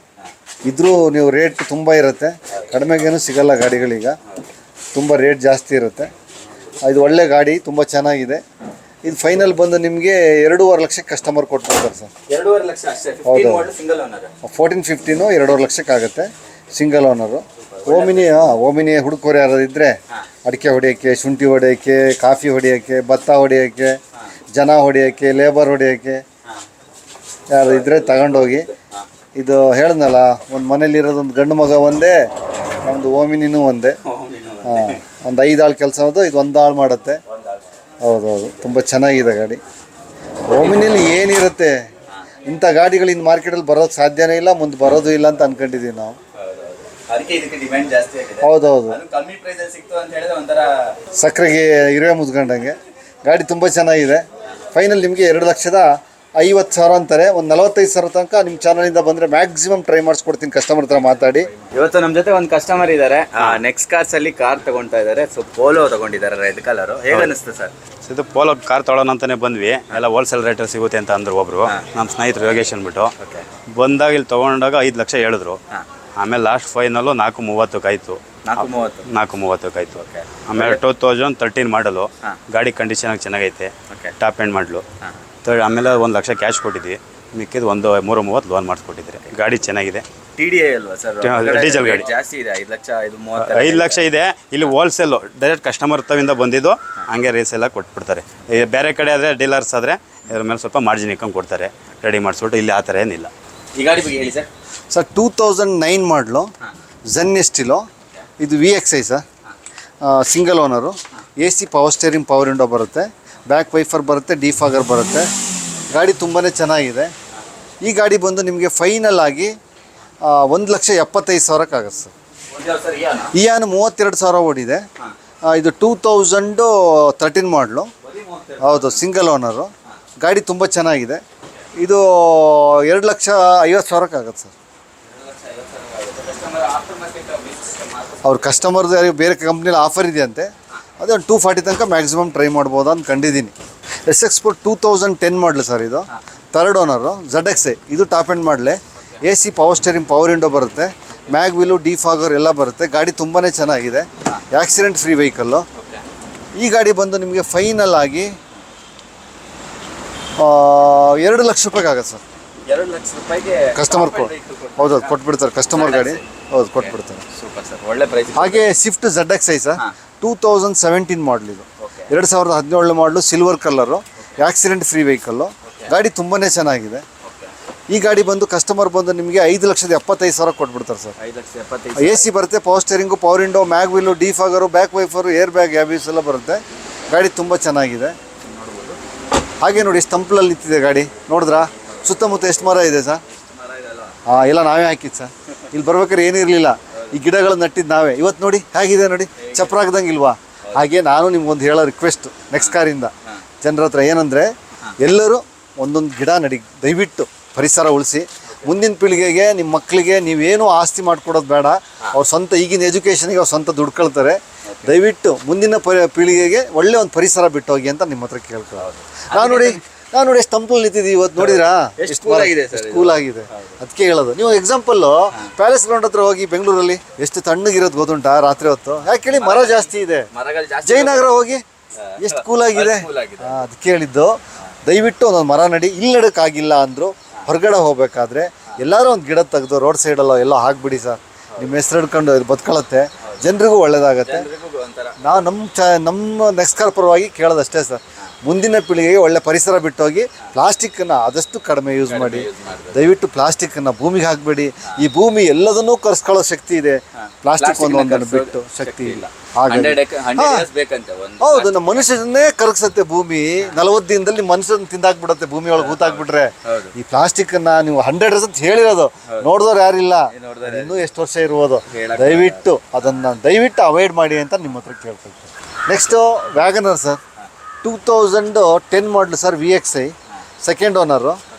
ಇದ್ರೂ ನೀವು ರೇಟ್ ತುಂಬ ಇರುತ್ತೆ, ಕಡಿಮೆಗೇನು ಸಿಗಲ್ಲ ಗಾಡಿಗಳೀಗ, ತುಂಬ ರೇಟ್ ಜಾಸ್ತಿ ಇರುತ್ತೆ. ಇದು ಒಳ್ಳೆ ಗಾಡಿ, ತುಂಬ ಚೆನ್ನಾಗಿದೆ. ಇದು ಫೈನಲ್ ಬಂದು ನಿಮಗೆ 2.5 ಲಕ್ಷಕ್ಕೆ ಕಸ್ಟಮರ್ ಕೊಟ್ಬಿಡ್ತಾರೆ ಸರ್. 2.5 ಲಕ್ಷ ಅಷ್ಟೇ. ಹೌದು. 15 ಮಾಡಲ್ ಸಿಂಗಲ್ ಓನರ್. 14-15 2.5 ಲಕ್ಷಕ್ಕೆ ಆಗುತ್ತೆ ಸಿಂಗಲ್ ಓನರು. ಓಮಿನಿ ಹುಡುಕೋರು ಯಾರು ಇದ್ದರೆ ಅಡಿಕೆ ಹೊಡೆಯೋಕ್ಕೆ, ಶುಂಠಿ ಹೊಡೆಯೋಕ್ಕೆ, ಕಾಫಿ ಹೊಡೆಯೋಕ್ಕೆ, ಭತ್ತ ಹೊಡೆಯೋಕ್ಕೆ, ಜನ ಹೊಡೆಯೋಕ್ಕೆ, ಲೇಬರ್ ಹೊಡೆಯೋಕ್ಕೆ ಯಾರು ಇದ್ದರೆ ತಗೊಂಡೋಗಿ. ಇದು ಹೇಳ್ದಲ್ಲ, ಒಂದು ಮನೇಲಿರೋದೊಂದು ಗಂಡು ಮಗ ಒಂದೇ, ನಮ್ಮದು ಓಮಿನಿನೂ ಒಂದೇ. ಹಾಂ, ಒಂದು 5 ಆಳು ಕೆಲಸ ಅದು, ಇದು 1 ಆಳು ಮಾಡುತ್ತೆ. ಹೌದೌದು, ತುಂಬ ಚೆನ್ನಾಗಿದೆ ಗಾಡಿ. ಓಮಿನಿಲಿ ಏನಿರುತ್ತೆ, ಇಂಥ ಗಾಡಿಗಳು ಇನ್ನು ಮಾರ್ಕೆಟಲ್ಲಿ ಬರೋಕ್ಕೆ ಸಾಧ್ಯನೇ ಇಲ್ಲ, ಮುಂದೆ ಬರೋದು ಇಲ್ಲ ಅಂತ ಅಂದ್ಕೊಂಡಿದ್ದೀವಿ ನಾವು. ಅದಕ್ಕೆ ಇದಕ್ಕೆ ಡಿಮ್ಯಾಂಡ್ ಜಾಸ್ತಿ ಆಗಿದೆ. ಹೌದೌದು, ಅದು ಕಮ್ಮಿ ಪ್ರೈಸಲ್ಲಿ ಸಿಕ್ತು ಅಂತ ಹೇಳಿದ್ರೆ ಒಂಥರ ಸಕ್ಕರೆಗೆ ಇರುವೆ ಮುದ್ಕೊಂಡಂಗೆ. ಗಾಡಿ ತುಂಬ ಚೆನ್ನಾಗಿದೆ. ಫೈನಲ್ ನಿಮಗೆ 2,50,000 ಅಂತಾರೆ. ಒಂದು 45,000 ತನಕ ನಿಮ್ಮ ಚಾನಲಿಂದ ಬಂದರೆ ಮ್ಯಾಕ್ಸಿಮಮ್ ಟ್ರೈ ಮಾಡಿಸ್ಕೊಡ್ತೀನಿ. ಕಸ್ಟಮರ್ ಹತ್ರ ಮಾತಾಡಿ. ಇವತ್ತು ನಮ್ಮ ಜೊತೆ ಒಂದು ಕಸ್ಟಮರ್ ಇದ್ದಾರೆ. ನೆಕ್ಸ್ಟ್ ಕಾರ್ಸ್ ಅಲ್ಲಿ ಕಾರ್ ತಗೊಳ್ತಾ ಇದ್ದಾರೆ. ಸೊ ಪೋಲೋ ತಗೊಂಡಿದ್ದಾರೆ, ರೆಡ್ ಕಲರ್. ಹೇಗೆ ಅನಿಸ್ತು ಸರ್? ಇದು ಪೋಲೋ ಕಾರ್ ತೊಗೊಳ್ಳೋಣ ಅಂತಾನೆ ಬಂದ್ವಿ. ಎಲ್ಲ ಹೋಲ್ಸೇಲ್ ರೇಟ್ ಸಿಗುತ್ತೆ ಅಂತ ಅಂದ್ರು ಒಬ್ರು, ನಮ್ಮ ಸ್ನೇಹಿತರು ಯೋಗೇಶ್ ಅಂದ್ಬಿಟ್ಟು. ಬಂದಾಗ ಇಲ್ಲಿ ತೊಗೊಂಡಾಗ 5 ಲಕ್ಷ ಹೇಳಿದ್ರು. ಆಮೇಲೆ ಲಾಸ್ಟ್ ಫೈನಲ್ಲು 4.30 ಆಯಿತು. 4.30 ಆಯಿತು. ಆಮೇಲೆ 2013 ಮಾಡಲು, ಗಾಡಿ ಕಂಡೀಷನ್ ಚೆನ್ನಾಗೈತೆ, ಟಾಪ್ ಎಂಡ್ ಮಾಡಲು. ಆಮೇಲೆ 1 ಲಕ್ಷ ಕ್ಯಾಶ್ ಕೊಟ್ಟಿದ್ವಿ, ಮಿಕ್ಕಿದ್ದು 3.30 ಲೋನ್ ಮಾಡಿಸ್ಕೊಟ್ಟಿದ್ರೆ. ಗಾಡಿ ಚೆನ್ನಾಗಿದೆ. TDI ಅಲ್ವಾ ಸರ್? ಡೀಸೆಲ್ ಗಾಡಿ ಜಾಸ್ತಿ ಇದೆ. 5 ಲಕ್ಷ, ಇದು 5 ಲಕ್ಷ ಇದೆ. ಇಲ್ಲಿ ಹೋಲ್ಸೇಲು ಡೈರೆಕ್ಟ್ ಕಸ್ಟಮರ್ ತವಿಂದ ಬಂದಿದ್ದು, ಹಂಗೆ ರೇಸೆಲ್ಲ ಕೊಟ್ಬಿಡ್ತಾರೆ. ಬೇರೆ ಕಡೆ ಆದರೆ ಡೀಲರ್ಸ್ ಆದರೆ ಇದ್ರ ಮೇಲೆ ಸ್ವಲ್ಪ ಮಾರ್ಜಿನ್ ಇಕ್ಕೊಂಡು ಕೊಡ್ತಾರೆ, ರೆಡಿ ಮಾಡಿಸ್ಬಿಟ್ಟು. ಇಲ್ಲಿ ಆ ಥರ ಏನಿಲ್ಲ. ಈ ಗಾಡಿ ಬಗ್ಗೆ ಹೇಳಿ ಸರ್. ಸರ್ 2009 ಮಾಡಲು ಝೆನ್ ಎಸ್ಟಿಲೋ. ಇದು VXI sir, single owner. AC power steering, power window ಬರುತ್ತೆ, ಬ್ಯಾಕ್ ವೈಫರ್ ಬರುತ್ತೆ, ಡಿಫಾಗರ್ ಬರುತ್ತೆ. ಗಾಡಿ ತುಂಬಾ ಚೆನ್ನಾಗಿದೆ. ಈ ಗಾಡಿ ಬಂದು ನಿಮಗೆ ಫೈನಲ್ ಆಗಿ 1,75,000 ಆಗುತ್ತೆ ಸರ್. ಇಯಾನ್ 32,000 ಓಡಿದೆ. ಇದು 2013 ಮಾಡಲು. ಹೌದು, ಸಿಂಗಲ್ ಓನರು. ಗಾಡಿ ತುಂಬ ಚೆನ್ನಾಗಿದೆ. ಇದು 2,50,000 ಆಗುತ್ತೆ ಸರ್. ಅವ್ರ ಕಸ್ಟಮರ್ದು ಬೇರೆ ಕಂಪ್ನಿಲಿ ಆಫರ್ ಇದೆಯಂತೆ, ಅದೇ ಒಂದು 240 ತನಕ ಮ್ಯಾಕ್ಸಿಮಮ್ ಟ್ರೈ ಮಾಡ್ಬೋದು ಅಂತ ಕಂಡಿದ್ದೀನಿ. SX Sport 2010 model sir. ಇದು 3rd ಓನರು. ZXi ಇದು ಟಾಪ್ ಎಂಡ್ ಮಾಡಲೆ. AC power steering, power window ಬರುತ್ತೆ, ಮ್ಯಾಗ್ ವೀಲು, ಡಿಫಾಗರ್ ಎಲ್ಲ ಬರುತ್ತೆ. ಗಾಡಿ ತುಂಬಾ ಚೆನ್ನಾಗಿದೆ. Accident free vehicle. ಈ ಗಾಡಿ ಬಂದು ನಿಮಗೆ ಫೈನಲ್ ಆಗಿ 2 ಲಕ್ಷ ರೂಪಾಯಿಗೆ ಆಗುತ್ತೆ ಸರ್. 2 ಲಕ್ಷ ರೂಪಾಯಿಗೆ ಕಸ್ಟಮರ್ ಹೌದು ಕೊಟ್ಬಿಡ್ತಾರೆ. ಕಸ್ಟಮರ್ ಗಾಡಿ ಹೌದು ಕೊಟ್ಬಿಡ್ತಾರೆ. ಸೂಪರ್ ಸರ್, ಒಳ್ಳೆ ಪ್ರೈಸ್. ಹಾಗೆ ಸ್ವಿಫ್ಟ್ ZXi ಸರ್, 2017 ಮಾಡಲ್. ಇದು 2017 ಮಾಡಲು, silver colour, accident free vehicle. ಗಾಡಿ ತುಂಬಾ ಚೆನ್ನಾಗಿದೆ. ಈ ಗಾಡಿ ಬಂದು ಕಸ್ಟಮರ್ ಬಂದು ನಿಮಗೆ 5,75,000 ಕೊಟ್ಬಿಡ್ತಾರೆ ಸರ್. 5,75,000. AC ಬರುತ್ತೆ, power steering, power window, mag wheel, defogger, back wiper, air bag, ABS ಎಲ್ಲ ಬರುತ್ತೆ. ಗಾಡಿ ತುಂಬ ಚೆನ್ನಾಗಿದೆ. ಹಾಗೆ ನೋಡಿ, ಸ್ಟಂಪ್ಲಲ್ಲಿ ನಿಂತಿದೆ ಗಾಡಿ, ನೋಡಿದ್ರಾ? ಸುತ್ತಮುತ್ತ ಎಷ್ಟು ಮರ ಇದೆ ಸರ್? ಎಲ್ಲ ನಾವೇ ಹಾಕಿದ್ದು ಸರ್. ಇಲ್ಲಿ ಬರ್ಬೇಕಾದ್ರೆ ಏನೂ ಇರಲಿಲ್ಲ, ಈ ಗಿಡಗಳು ನಟ್ಟಿದ್ದು ನಾವೇ. ಇವತ್ತು ನೋಡಿ ಹೇಗಿದೆ ನೋಡಿ, ಚಪ್ರಾಗ್ದಂಗೆ ಇಲ್ವಾ? ಹಾಗೆ ನಾನು ನಿಮ್ಗೊಂದು ಹೇಳೋ ರಿಕ್ವೆಸ್ಟು ನೆಕ್ಸ್ಟ್ ಕಾರಿಂದ ಜನರ ಹತ್ರ ಏನಂದರೆ, ಎಲ್ಲರೂ ಒಂದೊಂದು ಗಿಡ ನಡಿ, ದಯವಿಟ್ಟು ಪರಿಸರ ಉಳಿಸಿ. ಮುಂದಿನ ಪೀಳಿಗೆಗೆ, ನಿಮ್ಮ ಮಕ್ಕಳಿಗೆ ನೀವೇನೂ ಆಸ್ತಿ ಮಾಡಿಕೊಡೋದು ಬೇಡ. ಅವ್ರ ಸ್ವಂತ ಈಗಿನ ಎಜುಕೇಷನಿಗೆ ಅವ್ರು ಸ್ವಂತ ದುಡ್ಡು ಕಳ್ತಾರೆ. ದಯವಿಟ್ಟು ಮುಂದಿನ ಪೀಳಿಗೆಗೆ ಒಳ್ಳೆ ಒಂದು ಪರಿಸರ ಬಿಟ್ಟು ಹೋಗಿ ಅಂತ ನಿಮ್ಮ ಹತ್ರ ಕೇಳ್ಕೊಳ್ಳೋದು. ನಾನು ನೋಡಿ ಎಷ್ಟು ತಂಪಲ್ಲಿ ನಿಂತಿದ್ದೀವಿ ಇವತ್ತು, ನೋಡಿದ್ರಾ? ಎಷ್ಟು ಕೂಲ್ ಆಗಿದೆ. ಅದಕ್ಕೆ ಹೇಳೋದು. ನೀವು ಎಕ್ಸಾಂಪಲ್ಲು ಪ್ಯಾಲೇಸ್ ಗ್ರೌಂಡ್ ಹತ್ರ ಹೋಗಿ ಬೆಂಗಳೂರಲ್ಲಿ ಎಷ್ಟು ತಣ್ಣಗಿರೋದು ಗೊತ್ತುಂಟಾ ರಾತ್ರಿ ಹೊತ್ತು? ಯಾಕೆ ಹೇಳಿ, ಮರ ಜಾಸ್ತಿ ಇದೆ. ಜಯನಗರ ಹೋಗಿ ಎಷ್ಟು ಕೂಲಾಗಿದೆ. ಅದಕ್ಕೆ ಹೇಳಿದ್ದು, ದಯವಿಟ್ಟು ಒಂದೊಂದು ಮರ ನಡಿ. ಇಲ್ಲಿ ನಡಕ್ಕಾಗಿಲ್ಲ ಅಂದರು ಹೊರಗಡೆ ಹೋಗ್ಬೇಕಾದ್ರೆ ಎಲ್ಲರೂ ಒಂದು ಗಿಡ ತೆಗೆದು ರೋಡ್ ಸೈಡಲ್ಲೋ ಎಲ್ಲೋ ಹಾಕ್ಬಿಡಿ ಸರ್. ನಿಮ್ಮ ಹೆಸರು ಹಿಡ್ಕೊಂಡು ಇದು ಬದುಕೊಳ್ಳುತ್ತೆ, ಜನರಿಗೂ ಒಳ್ಳೇದಾಗತ್ತೆ. ನಾವು ನಮ್ಮ ನೆಕ್ಸ್ಟ್ ಕಾರ್ ಪರವಾಗಿ ಕೇಳೋದಷ್ಟೇ ಸರ್. ಮುಂದಿನ ಪೀಳಿಗೆಗೆ ಒಳ್ಳೆ ಪರಿಸರ ಬಿಟ್ಟೋಗಿ, ಪ್ಲಾಸ್ಟಿಕ್ಕನ್ನು ಆದಷ್ಟು ಕಡಿಮೆ ಯೂಸ್ ಮಾಡಿ. ದಯವಿಟ್ಟು ಪ್ಲಾಸ್ಟಿಕ್ಕನ್ನು ಭೂಮಿಗೆ ಹಾಕಬೇಡಿ. ಈ ಭೂಮಿ ಎಲ್ಲದನ್ನೂ ಕರ್ಸ್ಕೊಳ್ಳೋ ಶಕ್ತಿ ಇದೆ, ಪ್ಲಾಸ್ಟಿಕ್ ಒಂದೊಂದನ್ನು ಬಿಟ್ಟು ಶಕ್ತಿ ಇಲ್ಲ. ಹೌದು, ನಮ್ಮ ಮನುಷ್ಯನೇ ಕರಗಿಸುತ್ತೆ ಭೂಮಿ. 40 ದಿನದಲ್ಲಿ ಮನುಷ್ಯನ ತಿಂದಾಕ್ಬಿಡುತ್ತೆ ಭೂಮಿ ಒಳಗೆ ಹೂತಾಕ್ಬಿಟ್ರೆ. ಈ ಪ್ಲಾಸ್ಟಿಕ್ಕನ್ನು ನೀವು 100 ಅಂತ ಹೇಳಿರೋದು, ನೋಡಿದವ್ರು ಯಾರಿಲ್ಲ, ಇನ್ನೂ ಎಷ್ಟು ವರ್ಷ ಇರ್ಬೋದು. ದಯವಿಟ್ಟು ಅವಾಯ್ಡ್ ಮಾಡಿ ಅಂತ ನಿಮ್ಮ ಹತ್ರ ಕೇಳ್ಕೊಳ್ತೀನಿ. Next Wagon R sir, 2010 model sir. VXi, 2nd owner.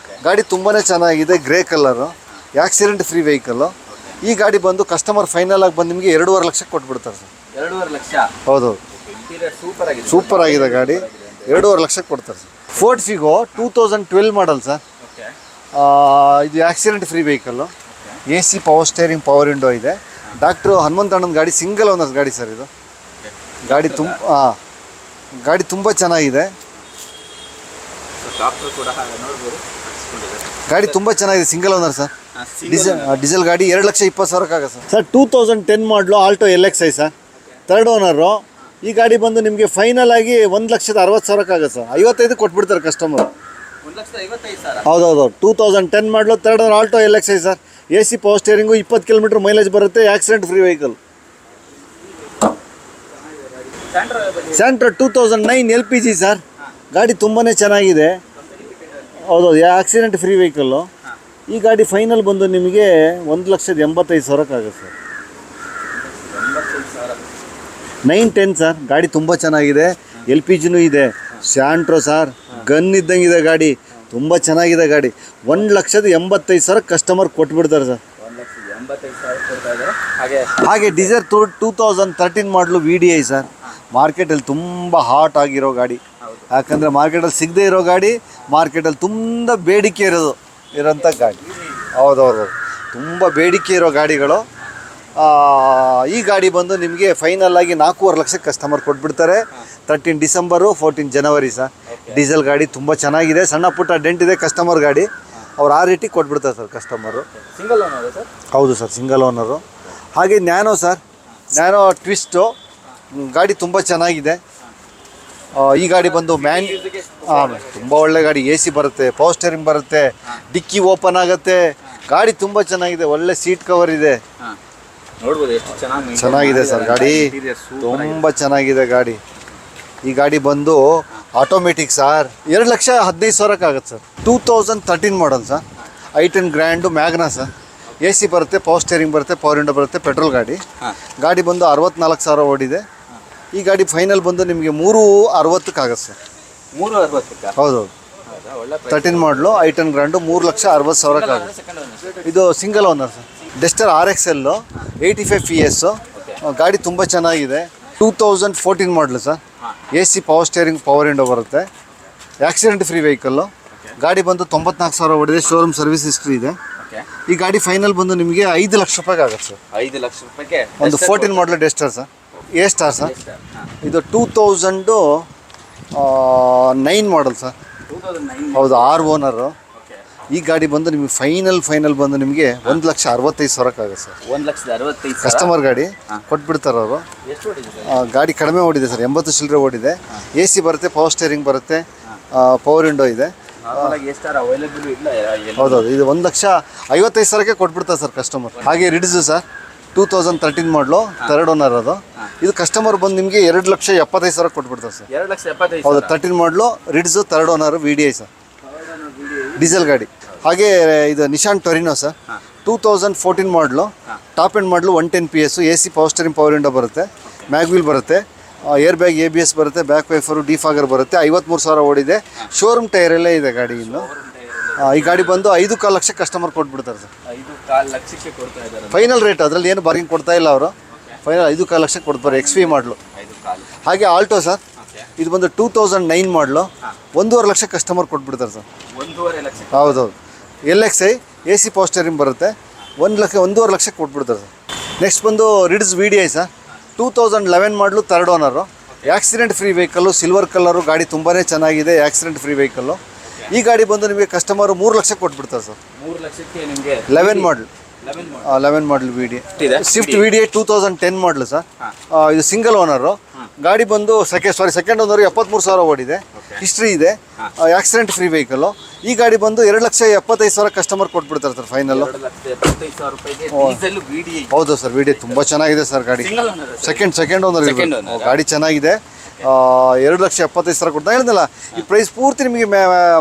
ಗಾಡಿ ತುಂಬಾ ಚೆನ್ನಾಗಿದೆ, grey colour, accident free vehicle. ಈ ಗಾಡಿ ಬಂದು ಕಸ್ಟಮರ್ ಫೈನಲ್ ಆಗಿ ಬಂದು ನಿಮಗೆ 2.5 ಲಕ್ಷಕ್ಕೆ ಕೊಟ್ಬಿಡ್ತಾರೆ ಸರ್. 2.5 ಲಕ್ಷ? ಹೌದು, ಸೂಪರ್ ಆಗಿದೆ ಗಾಡಿ. 2.5 ಲಕ್ಷಕ್ಕೆ ಕೊಡ್ತಾರೆ sir. Ford Figo 2012 model sir. ಇದು accident free vehicle, A C, power steering, power window ಇದೆ. ಡಾಕ್ಟ್ರು ಹನುಮಂತಣ್ಣನ ಗಾಡಿ, ಸಿಂಗಲ್ ಓನರ್ಸ್ ಗಾಡಿ ಸರ್ ಇದು. ಗಾಡಿ ಗಾಡಿ ತುಂಬ ಚೆನ್ನಾಗಿದೆ. ಗಾಡಿ ತುಂಬ ಚೆನ್ನಾಗಿದೆ, ಸಿಂಗಲ್ ಓನರ್ ಸರ್. ಡೀಸೆಲ್ ಗಾಡಿ 2,20,000 ಆಗುತ್ತೆ ಸರ್. 2010 ಮಾಡಲು Alto LXi sir, 3rd owner. ಈ ಗಾಡಿ ಬಂದು ನಿಮಗೆ ಫೈನಲ್ ಆಗಿ 1,60,000 ಆಗುತ್ತೆ ಸರ್. 55 ಕೊಟ್ಬಿಡ್ತಾರೆ ಕಸ್ಟಮರ್. ಹೌದೌದು, 2010 model 3rd owner Alto LXi sir. A C, power steering, 20 kilometre mileage ಬರುತ್ತೆ, accident free vehicle. Santro 2009 LPG sir. ಗಾಡಿ ತುಂಬಾ ಚೆನ್ನಾಗಿದೆ. ಹೌದೌದು, ಆಕ್ಸಿಡೆಂಟ್ ಫ್ರೀ ವೆಹಿಕಲ್ಲು. ಈ ಗಾಡಿ ಫೈನಲ್ ಬಂದು ನಿಮಗೆ 1,85,000 ಆಗುತ್ತೆ ಸರ್. 910 ಸರ್. ಗಾಡಿ ತುಂಬ ಚೆನ್ನಾಗಿದೆ, LPGನೂ ಇದೆ. ಸ್ಯಾಂಟ್ರೋ ಸರ್, ಗನ್ ಇದ್ದಂಗಿದೆ ಗಾಡಿ, ತುಂಬ ಚೆನ್ನಾಗಿದೆ ಗಾಡಿ. 1,85,000 ಕಸ್ಟಮರ್ ಕೊಟ್ಬಿಡ್ತಾರೆ ಸರ್. ಹಾಗೆ ಡೀಸೆಲ್ 2013 ಮಾಡಲು VDI ಸರ್. ಮಾರ್ಕೆಟಲ್ಲಿ ತುಂಬ ಹಾಟ್ ಆಗಿರೋ ಗಾಡಿ, ಯಾಕಂದರೆ ಮಾರ್ಕೆಟಲ್ಲಿ ಸಿಗದೇ ಇರೋ ಗಾಡಿ, ಮಾರ್ಕೆಟಲ್ಲಿ ತುಂಬ ಬೇಡಿಕೆ ಇರೋಂಥ ಗಾಡಿ. ಹೌದೌದು, ತುಂಬ ಬೇಡಿಕೆ ಇರೋ ಗಾಡಿಗಳು. ಈ ಗಾಡಿ ಬಂದು ನಿಮಗೆ ಫೈನಲ್ ಆಗಿ 4.5 ಲಕ್ಷಕ್ಕೆ ಕಸ್ಟಮರ್ ಕೊಟ್ಬಿಡ್ತಾರೆ. 13 ಡಿಸೆಂಬರು 14 ಜನವರಿ ಸರ್. ಡೀಸೆಲ್ ಗಾಡಿ ತುಂಬ ಚೆನ್ನಾಗಿದೆ, ಸಣ್ಣ ಪುಟ್ಟ ಡೆಂಟ್ ಇದೆ ಕಸ್ಟಮರ್ ಗಾಡಿ. ಅವ್ರು ಆ ರೇಟಿಗೆ ಕೊಟ್ಬಿಡ್ತಾರೆ sir customer. Single owner sir? ಹೌದು ಸರ್, ಸಿಂಗಲ್ ಓನರು. ಹಾಗೆ ನ್ಯಾನೋ ಸರ್, ನ್ಯಾನೋ ಟ್ವಿಸ್ಟು ಗಾಡಿ ತುಂಬ ಚೆನ್ನಾಗಿದೆ. ಈ ಗಾಡಿ ಬಂದು ತುಂಬ ಒಳ್ಳೆ ಗಾಡಿ. ಎ ಸಿ ಬರುತ್ತೆ, ಪವರ್ ಸ್ಟೇರಿಂಗ್ ಬರುತ್ತೆ, ಡಿಕ್ಕಿ ಓಪನ್ ಆಗುತ್ತೆ. ಗಾಡಿ ತುಂಬ ಚೆನ್ನಾಗಿದೆ, ಒಳ್ಳೆ ಸೀಟ್ ಕವರ್ ಇದೆ. ನೋಡ್ಬೋದು ಎಷ್ಟು ಚೆನ್ನಾಗಿದೆ ಸರ್ ಗಾಡಿ, ತುಂಬ ಚೆನ್ನಾಗಿದೆ ಗಾಡಿ. ಈ ಗಾಡಿ ಬಂದು ಆಟೋಮೆಟಿಕ್ ಸರ್. 2,15,000 ಆಗುತ್ತೆ sir. 2013 model sir. i10 grand Magna sir. A C ಬರುತ್ತೆ, ಪವರ್ ಸ್ಟೇರಿಂಗ್ ಬರುತ್ತೆ, ಪವರ್ ವಿಂಡೋ ಬರುತ್ತೆ, ಪೆಟ್ರೋಲ್ ಗಾಡಿ. ಗಾಡಿ ಬಂದು 64,000 ಓಡಿದೆ. ಈ ಗಾಡಿ ಫೈನಲ್ ಬಂದು ನಿಮಗೆ 360 ಆಗುತ್ತೆ ಸರ್. 360? ಹೌದು, 13 ಮಾಡಲು i10 ಗ್ರ್ಯಾಂಡು 3,60,000 ಆಗುತ್ತೆ. ಇದು single owner sir. Duster RXL 85 PS. ಗಾಡಿ ತುಂಬ ಚೆನ್ನಾಗಿದೆ. 2014 ಮಾಡಲು sir. A C, power steering, power window ಬರುತ್ತೆ, ಆಕ್ಸಿಡೆಂಟ್ ಫ್ರೀ ವೆಹಿಕಲ್ಲು. ಗಾಡಿ ಬಂದು 94,000 ಓಡಿದೆ, ಶೋರೂಮ್ ಸರ್ವಿಸ್ ಹಿಸ್ಟ್ರಿ ಇದೆ. ಈ ಗಾಡಿ ಫೈನಲ್ ಬಂದು ನಿಮಗೆ 5 ಲಕ್ಷ ರೂಪಾಯಿಗೆ ಆಗುತ್ತೆ ಸರ್. 5 ಲಕ್ಷ ರೂಪಾಯಿಗೆ ಒಂದು 14 ಮಾಡಲು Duster sir, A star sir. ಇದು 2009 ಮಾಡಲ್ ಸರ್. ಹೌದು, 6 ಓನರು. ಈ ಗಾಡಿ ಬಂದು ನಿಮಗೆ ಫೈನಲ್ ಬಂದು ನಿಮಗೆ 1,65,000 ಆಗುತ್ತೆ ಸರ್. 1,65,000 ಕಸ್ಟಮರ್ ಗಾಡಿ ಕೊಟ್ಬಿಡ್ತಾರೆ ಅವರು. ಗಾಡಿ ಕಡಿಮೆ ಓಡಿದೆ ಸರ್, 80 ಚಿಲ್ಲರೆ ಓಡಿದೆ. ಎ ಸಿ ಬರುತ್ತೆ, ಪವರ್ ಸ್ಟೇರಿಂಗ್ ಬರುತ್ತೆ, ಪವರ್ ವಿಂಡೋ ಇದೆ. ಹೌದೌದು, ಇದು 1,55,000 ಕೊಟ್ಬಿಡ್ತಾರೆ ಸರ್ ಕಸ್ಟಮರ್. ಹಾಗೆ ರಿಡ್ಸು ಸರ್, 2013 ಮಾಡಲು 3rd ಓನರ್ ಅದು. ಇದು ಕಸ್ಟಮರ್ ಬಂದು ನಿಮಗೆ 2,75,000 ಕೊಟ್ಬಿಡ್ತಾರೆ ಸರ್. 2,75,000? ಹೌದು, 13 ಮಾಡಲು ರಿಡ್ಸು, 3rd owner, VDI sir, diesel ಗಾಡಿ. ಹಾಗೆ ಇದು ನಿಶಾನ್ ಟೊರಿನೋ ಸರ್. 2014 ಮಾಡಲು, ಟಾಪ್ ಎಂಡ್ ಮಾಡಲು, 110 PS. A C, power steering, power window ಬರುತ್ತೆ, ಮ್ಯಾಗ್ವೀಲ್ ಬರುತ್ತೆ, ಏರ್ ಬ್ಯಾಗ್, ABS ಬರುತ್ತೆ, ಬ್ಯಾಕ್ ವೈಫರು, ಡಿಫಾಗರ್ ಬರುತ್ತೆ. 53,000 ಓಡಿದೆ. ಶೋರೂಮ್ ಟೈರಲ್ಲೇ ಇದೆ ಗಾಡಿ. ಇನ್ನು ಈ ಗಾಡಿ ಬಂದು 5.25 ಲಕ್ಷ ಕಸ್ಟಮರ್ ಕೊಟ್ಬಿಡ್ತಾರೆ ಸರ್. 5.25 ಲಕ್ಷಕ್ಕೆ ಕೊಡ್ತಾ ಇದ್ದಾರೆ ಫೈನಲ್ ರೇಟ್. ಅದರಲ್ಲಿ ಏನು ಬಾರ್ಗಿಂಗ್ ಕೊಡ್ತಾ ಇಲ್ಲ ಅವರು. ಫೈನಲ್ 5.25 ಲಕ್ಷಕ್ಕೆ ಕೊಡ್ತಾರೆ, XV ಮಾಡಲು. ಹಾಗೆ ಆಲ್ಟೋ ಸರ್, ಇದು ಬಂದು 2009 ಮಾಡಲು, 1.5 ಲಕ್ಷ ಕಸ್ಟಮರ್ ಕೊಟ್ಬಿಡ್ತಾರೆ ಸರ್. 1.5 ಲಕ್ಷ? ಹೌದೌದು. LXi A C, power steering ಬರುತ್ತೆ, 1.5 ಲಕ್ಷಕ್ಕೆ ಕೊಟ್ಬಿಡ್ತಾರೆ ಸರ್. ನೆಕ್ಸ್ಟ್ ಬಂದು ರಿಡ್ಸ್ VDI ಸರ್. 2011 ಮಾಡಲು, 3rd owner. Accident free vehicle, silver colour. ಗಾಡಿ ತುಂಬಾ ಚೆನ್ನಾಗಿದೆ, ಆಕ್ಸಿಡೆಂಟ್ ಫ್ರೀ ವೆಹಿಕಲ್ಲು. ಈ ಗಾಡಿ ಬಂದು ನಿಮಗೆ ಕಸ್ಟಮರ್ 3 ಲಕ್ಷಕ್ಕೆ ಕೊಟ್ಬಿಡ್ತಾರೆ ಸರ್. 3 ಲಕ್ಷಕ್ಕೆ ನಿಮಗೆ 11 ಮಾಡಲ್ VDI. Swift VDI 2010 model sir. ಇದು ಸಿಂಗಲ್ ಓನರು. ಗಾಡಿ ಬಂದು ಸೆಕೆಂಡ್ ಓನರು, 73,000 ಓಡಿದೆ, ಹಿಸ್ಟ್ರಿ ಇದೆ, ಆಕ್ಸಿಡೆಂಟ್ ಫ್ರೀ ವೆಹಿಕಲ್ಲು. ಈ ಗಾಡಿ ಬಂದು 2,75,000 ಕಸ್ಟಮರ್ ಕೊಟ್ಬಿಡ್ತಾರೆ ಸರ್ ಫೈನಲ್ಲು. 2,75,000 ರೂಪಾಯಿಗೆ ಡೀಸೆಲ್ VDI? ಹೌದು ಸರ್, VDI ತುಂಬ ಚೆನ್ನಾಗಿದೆ ಸರ್ ಗಾಡಿ. ಸೆಕೆಂಡ್ ಓನರ್ ಗಾಡಿ ಚೆನ್ನಾಗಿದೆ. 2,75,000 ಕೊಡ್ತಾ ಹೇಳಿದ್ನಲ್ಲ. ಈ ಪ್ರೈಸ್ ಪೂರ್ತಿ ನಿಮಗೆ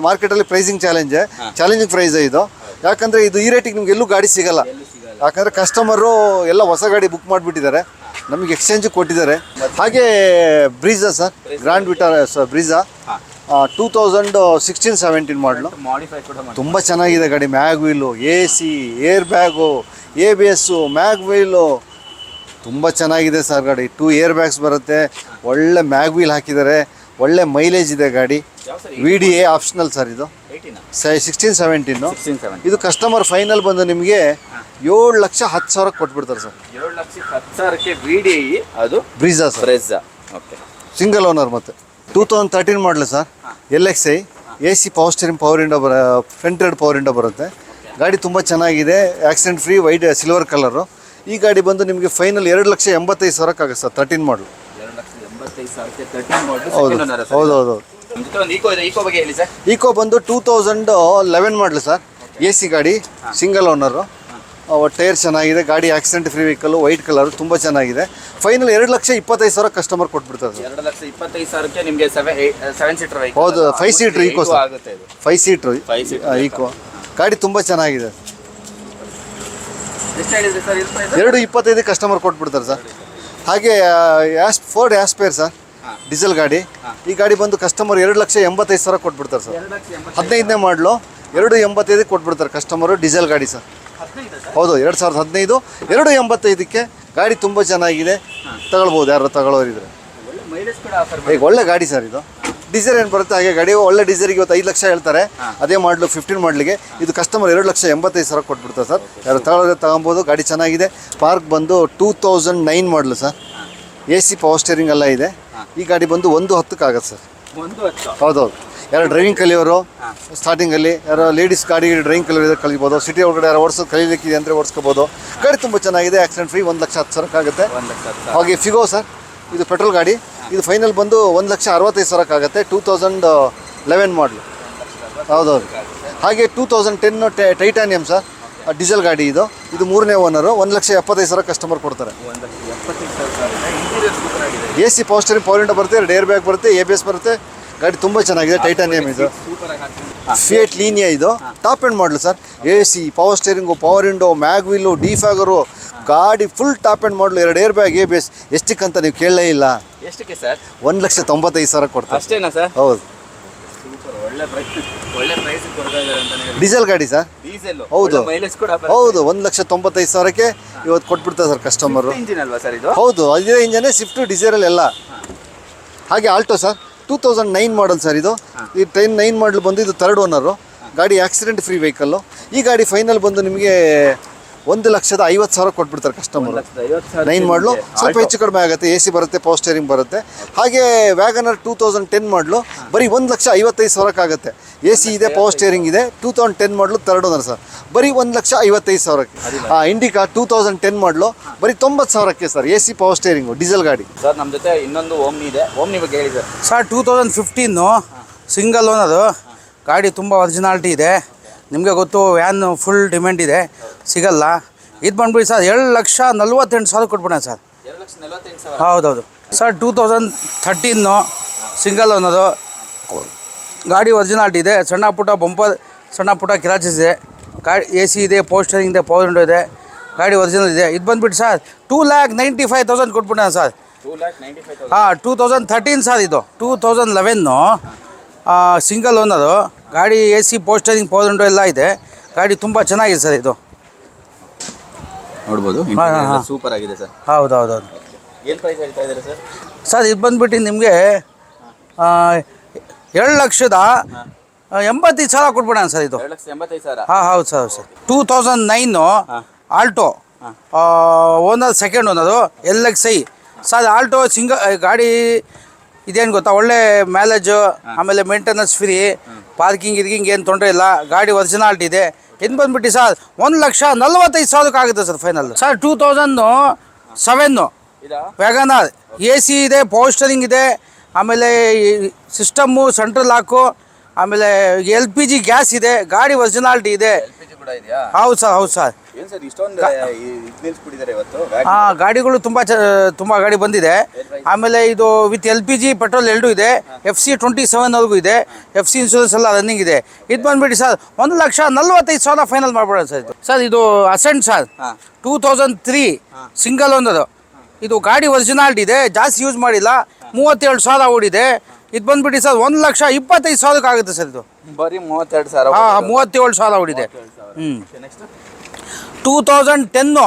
ಮಾರ್ಕೆಟಲ್ಲಿ ಪ್ರೈಸಿಂಗ್ ಚಾಲೆಂಜಿಂಗ್ ಪ್ರೈಸ್ ಇದು. ಯಾಕಂದರೆ ಇದು ಈ ರೇಟಿಗೆ ನಿಮ್ಗೆ ಎಲ್ಲೂ ಗಾಡಿ ಸಿಗಲ್ಲ. ಯಾಕಂದರೆ ಕಸ್ಟಮರು ಎಲ್ಲ ಹೊಸ ಗಾಡಿ ಬುಕ್ ಮಾಡಿಬಿಟ್ಟಿದ್ದಾರೆ, ನಮಗೆ ಎಕ್ಸ್ಚೇಂಜ್ ಕೊಟ್ಟಿದ್ದಾರೆ. ಹಾಗೆ ಬ್ರೀಝಾ ಸರ್, ಗ್ರ್ಯಾಂಡ್ ವಿಟಾರ ಬ್ರೀಝಾ 2016-17 ಮಾಡಲು. ತುಂಬ ಚೆನ್ನಾಗಿದೆ ಗಾಡಿ. Mag wheel, AC, air bag, ABS, mag wheel ತುಂಬ ಚೆನ್ನಾಗಿದೆ ಸರ್ ಗಾಡಿ. 2 ಏರ್ ಬ್ಯಾಗ್ಸ್ ಬರುತ್ತೆ, ಒಳ್ಳೆ ಮ್ಯಾಗ್ವೀಲ್ ಹಾಕಿದ್ದಾರೆ, ಒಳ್ಳೆ ಮೈಲೇಜ್ ಇದೆ ಗಾಡಿ. VDI ಆಪ್ಷನಲ್ ಸರ್ ಇದು. 16, 17. 16, 17. ಇದು ಕಸ್ಟಮರ್ ಫೈನಲ್ ಬಂದು ನಿಮಗೆ 7,10,000 ಕೊಟ್ಬಿಡ್ತಾರೆ ಸರ್. 7,10,000ಕ್ಕೆ VDI ಅದು Brezza sir, Brezza. Okay. Single owner. ಮತ್ತು 2013 ಮಾಡಲು sir, LXI AC power steering, power window front ಎರಡು ಪವರ್ ವಿಂಡೋ ಬರುತ್ತೆ. ಗಾಡಿ ತುಂಬ ಚೆನ್ನಾಗಿದೆ, accident free, white silver colour. ಈ ಗಾಡಿ ಬಂದು ನಿಮಗೆ ಫೈನಲ್ 2,85,000 ಆಗುತ್ತೆ ಸರ್. 13 ಮಾಡಲು. 2,85,000ಕ್ಕೆ 13 ಮಾಡಲು. ಹೌದು. ಒಂದು ಈಕೋ ಬಗ್ಗೆ ಹೇಳಿ ಸರ್. ಈಕೋ ಬಂದು 2011 ಮಾಡಲು ಸರ್, AC ಗಾಡಿ, ಸಿಂಗಲ್ ಓನರು. ಟೈರ್ ಚೆನ್ನಾಗಿದೆ, ಗಾಡಿ accident free vehicle, white colour, ತುಂಬ ಚೆನ್ನಾಗಿದೆ. ಫೈನಲ್ 2,25,000 ಕಸ್ಟಮರ್ ಕೊಟ್ಬಿಡ್ತಾರೆ ಸರ್. 2,25,000ಕ್ಕೆ ನಿಮಗೆ 7 ಸೀಟರ್ ವೆಹಿಕಲ್. ಹೌದು, 5 ಸೀಟ್ರ್ ಈಕೋ ಸರ್. ಆಗುತ್ತೆ ಇದು. 5 ಸೀಟ್ರ್ ಈಕೋ. ಗಾಡಿ ತುಂಬ ಚೆನ್ನಾಗಿದೆ. ಎಷ್ಟು ಹೇಳಿದ್ರಿ ಸರ್ ಇದು ಪ್ರೈಸ್? 2,25 ಕಸ್ಟಮರ್ ಕೊಟ್ಬಿಡ್ತಾರೆ ಸರ್. ಹಾಗೆ ಫೋರ್ಡ್ ಆಸ್ಪೈರ್ ಸರ್, ಡೀಸೆಲ್ ಗಾಡಿ. ಈ ಗಾಡಿ ಬಂದು ಕಸ್ಟಮರ್ 2,85,000 ಕೊಟ್ಬಿಡ್ತಾರೆ ಸರ್. 15ನೇ ಮಾಡಲು 2,85 ಕೊಟ್ಬಿಡ್ತಾರೆ ಕಸ್ಟಮರು. ಡೀಸೆಲ್ ಗಾಡಿ ಸರ್. ಹೌದು, 2015. 2,85ಕ್ಕೆ ಗಾಡಿ ತುಂಬ ಚೆನ್ನಾಗಿದೆ, ತಗೊಳ್ಬೋದು ಯಾರು ತಗೊಳ್ಳೋರಿದ್ರೆ. ಈಗ ಒಳ್ಳೆ ಗಾಡಿ ಸರ್ ಇದು. ಡೀಸೆಲ್ ಏನು ಬರುತ್ತೆ ಹಾಗೆ ಗಾಡಿ, ಒಳ್ಳೆ ಡೀಸೆಲ್ಗೆ ಇವತ್ತು 5 ಲಕ್ಷ ಹೇಳ್ತಾರೆ. ಅದೇ ಮಾಡಲು 15 ಮಾಡಲಿಗೆ ಇದು ಕಸ್ಟಮರ್ 2,85,000 ಕೊಟ್ಬಿಡ್ತಾರೆ ಸರ್. ಯಾರು ತಗೊಳ್ಳೋದ್ರೆ ತಗೊಬೋದು. ಗಾಡಿ ಚೆನ್ನಾಗಿದೆ. ಪಾರ್ಕ್ ಬಂದು 2009 ಮಾಡಲು ಸರ್, AC ಪವರ್ ಸ್ಟೇರಿಂಗ್ ಎಲ್ಲ ಇದೆ. ಈ ಗಾಡಿ ಬಂದು 1,10ಕ್ಕೆ ಆಗುತ್ತೆ ಸರ್. 1,10. ಹೌದೌದು. ಯಾರು ಡ್ರೈವಿಂಗ್ ಕಲಿಯೋರು ಸ್ಟಾರ್ಟಿಂಗಲ್ಲಿ, ಯಾರೋ ಲೇಡೀಸ್ ಗಾಡಿ ಡ್ರೈವಿಂಗ್ ಕಲಿಯೋದು ಕಲಿಬೋದು. ಸಿಟಿ ಒಳಗಡೆ ಯಾರು ಓಡಿಸೋದು ಕಲಿಲಿಕ್ಕಿದೆ ಅಂದರೆ ಓಡಿಸ್ಕೋಬೋದು. ಗಾಡಿ ತುಂಬ ಚೆನ್ನಾಗಿದೆ, ಆಕ್ಸಿಡೆಂಟ್ ಫ್ರೀ. 1,10,000 ಆಗುತ್ತೆ. ಹಾಗೆ ಫಿಗೋ ಸರ್, ಇದು ಪೆಟ್ರೋಲ್ ಗಾಡಿ. ಇದು ಫೈನಲ್ ಬಂದು 1,65,000 ಆಗುತ್ತೆ. 2011 ಮಾಡಲು. ಹೌದೌದು. ಹಾಗೆ 2010 ಟೈಟಾನಿಯಮ್ ಸರ್, ಡೀಸೆಲ್ ಗಾಡಿ. ಇದು 3ನೇ ಓನರು. 1,70,000 ಕಸ್ಟಮರ್ ಕೊಡ್ತಾರೆ. AC power steering, power window ಬರುತ್ತೆ, 2 ಏರ್ ಬ್ಯಾಗ್ ಬರುತ್ತೆ, ABS ಬರುತ್ತೆ. ಗಾಡಿ ತುಂಬ ಚೆನ್ನಾಗಿದೆ. ಟೈಟಾನಿಯಮ್ ಇದು. ಫಿಯೇಟ್ ಲೀನಿಯಾ ಇದು top end model sir. AC power steering, power window, mag wheel, defogger, ಗಾಡಿ ಫುಲ್ ಟಾಪ್ ಎಂಡ್ ಮಾಡಲು. 2 ಏರ್ ಬ್ಯಾಗ್, ABS. ಎಷ್ಟಕ್ಕಂತ ನೀವು ಕೇಳಲೇ ಇಲ್ಲ. ಎಷ್ಟಕ್ಕೆ ಸರ್? 1,95,000 ಕೊಡ್ತಾರೆ. ಅಷ್ಟೇನಾ ಸರ್? ಹೌದು. ಒಳ್ಳೆ ಪ್ರೈಸ್ ಕೊಡ್ತಾ ಇದ್ದಾರೆ ಅಂತ. ಡೀಸೆಲ್ ಗಾಡಿ ಸರ್. ಡೀಸೆಲ್. ಹೌದು ಮೈಲೇಜ್ ಕೂಡ ಹೌದು. 1,95,000ಕ್ಕೆ ಇವತ್ತು ಕೊಟ್ಬಿಡ್ತಾರೆ ಸರ್ ಕಸ್ಟಮರು. ಇಂಜಿನ್ ಅಲ್ವಾ ಸರ್ ಇದು? ಹೌದು, ಇದೇ ಇಂಜನೇ, ಸ್ವಿಫ್ಟ್, ಡೀಸೆಲ್ ಎಲ್ಲ. ಹಾಗೆ ಆಲ್ಟೋ ಸರ್, 2009 ಮಾಡಲ್ ಸರ್ ಇದು. ಈ 9 ಮಾಡಲ್ ಬಂದು ಇದು 3rd ಓನರು. ಗಾಡಿ ಆಕ್ಸಿಡೆಂಟ್ ಫ್ರೀ ವೆಹಿಕಲ್ಲು. ಈ ಗಾಡಿ ಫೈನಲ್ ಬಂದು ನಿಮಗೆ 1,50,000 ಕೊಟ್ಬಿಡ್ತಾರೆ ಕಸ್ಟಮರ್. 9 ಮಾಡಲು ಸ್ವಲ್ಪ ಹೆಚ್ಚು ಕಡಿಮೆ ಆಗುತ್ತೆ. AC ಬರುತ್ತೆ, ಪವರ್ ಸ್ಟೇರಿಂಗ್ ಬರುತ್ತೆ. ಹಾಗೆ ವ್ಯಾಗನರ್ 2010 ಮಾಡಲು ಬರೀ 1,55,000 ಆಗುತ್ತೆ. AC ಇದೆ, ಪವರ್ ಸ್ಟೇರಿಂಗ್ ಇದೆ. 2010 ಮಾಡಲು 3rd ಓನರ್ ಸರ್, ಬರೀ 1,55,000. ಇಂಡಿಕಾ 2010 ಮಾಡಲು ಬರೀ 90,000ಕ್ಕೆ sir. AC power steering, diesel ಗಾಡಿ. ಸರ್ ನಮ್ಮ ಜೊತೆ ಇನ್ನೊಂದು ಓಮ್ನಿ ಇದೆ. ಓಮ್ನಿ ಬಗ್ಗೆ ಹೇಳಿ ಸರ್. Sir 2015 single owner. ಗಾಡಿ ತುಂಬ ಒರಿಜಿನಾಲಿಟಿ ಇದೆ. ನಿಮಗೆ ಗೊತ್ತು, ವ್ಯಾನ್ ಫುಲ್ ಡಿಮ್ಯಾಂಡ್ ಇದೆ, ಸಿಗಲ್ಲ. ಇದು ಬಂದ್ಬಿಡಿ ಸರ್ 7,48,000 ಕೊಟ್ಬಿಡೋಣ ಸರ್. 7,48,000. ಹೌದೌದು ಸರ್. 2013 single owner. ಗಾಡಿ ಒರಿಜಿನಾಲಿಟಿ ಇದೆ. ಸಣ್ಣ ಪುಟ್ಟ ಬಂಪರ್, ಸಣ್ಣ ಪುಟ್ಟ ಕ್ರಾಚಸ್ ಇದೆ. ಗಾಡಿ AC ಇದೆ, ಪವರ್ ಸ್ಟೇರಿಂಗ್ ಇದೆ, ಪವರ್ ವಿಂಡೋ ಇದೆ. ಗಾಡಿ ಒರಿಜಿನಲ್ ಇದೆ. ಇದು ಬಂದ್ಬಿಟ್ಟು ಸರ್ 2,95,000 ಕೊಟ್ಬಿಡೋಣ ಸರ್. 2,95,000. 2013 ಸರ್. ಇದು 2011 ಸಿಂಗಲ್ ಓನರು. ಗಾಡಿ AC power steering, power window ಎಲ್ಲ ಇದೆ. ಗಾಡಿ ತುಂಬ ಚೆನ್ನಾಗಿದೆ ಸರ್. ಇದು ನೋಡ್ಬೋದು, ಹಾ. ಸೂಪರ್ ಆಗಿದೆ ಸರ್. ಹೌದೌದು. ಏನು ಪ್ರೈಸ್ ಹೇಳ್ತಾ ಇದ್ದಾರೆ ಸರ್? ಸರ್ ಇದು ಬಂದ್ಬಿಟ್ಟು ನಿಮಗೆ 7,85,000 ಕೊಟ್ಬಿಡೋಣ ಸರ್. ಇದು 7,85,000. ಹೌದು sir. 2009 Alto, owner 2nd owner, LXI sir. Alto ಗಾಡಿ ಇದೇನು ಗೊತ್ತಾ, ಒಳ್ಳೆ ಮೈಲೇಜು, ಆಮೇಲೆ ಮೇಂಟೆನೆನ್ಸ್ ಫ್ರೀ, ಪಾರ್ಕಿಂಗ್ ಏನು ತೊಂದರೆ ಇಲ್ಲ. ಗಾಡಿ ಒರಿಜಿನಾಲಿಟಿ ಇದೆ. ಇನ್ನು ಬಂದ್ಬಿಟ್ಟು ಸರ್ 1,45,000 ಆಗುತ್ತೆ sir final. Sir 2007 Wagon R. AC ಇದೆ, ಪವರ್ ಸ್ಟೇರಿಂಗ್ ಇದೆ, ಆಮೇಲೆ ಸಿಸ್ಟಮ್ಮು, ಸೆಂಟ್ರಲ್ ಲಾಕು, ಆಮೇಲೆ LPG ಗ್ಯಾಸ್ ಇದೆ. ಗಾಡಿ ಒರಿಜಿನಾಲಿಟಿ ಇದೆ. ಕೂಡ ಇದೆಯಾ? ಹೌದು ಸರ್. ಹೌದು ಸರ್. ಏನು ಸರ್ ಇಷ್ಟೊಂದು ನಿಲ್ಲಿಸ್ಬಿಟ್ಟಿದ್ದಾರೆ ಇವತ್ತು? ಗಾಡಿಗಳು ತುಂಬ ಗಾಡಿ ಬಂದಿದೆ. ಆಮೇಲೆ ಇದು ವಿತ್ LPG ಪೆಟ್ರೋಲ್ 2 ಇದೆ. FC 27ವರೆಗೂ ಇದೆ. FC ಇನ್ಶೂರೆನ್ಸ್ ಎಲ್ಲ ರನ್ನಿಂಗ್ ಇದೆ. ಇದು ಬಂದ್ಬಿಟ್ಟು ಸರ್ 1,45,000 ಫೈನಲ್ ಮಾಡ್ಬಿಡೋಣ ಸರ್. ಇದು ಸರ್ ಇದು ಅಸೆಂಟ್ ಸರ್. 2003 single owner. ಇದು ಗಾಡಿ ಒರಿಜಿನಾಲಿಟಿ ಇದೆ, ಜಾಸ್ತಿ ಯೂಸ್ ಮಾಡಿಲ್ಲ. 37,000 ಓಡಿದೆ. ಇದು ಬಂದ್ಬಿಟ್ಟು ಸರ್ 1,25,000 ಆಗುತ್ತೆ ಸರ್. ಇದು ಬರೀ 32,000. 37,000 ಓಡಿದೆ. 2010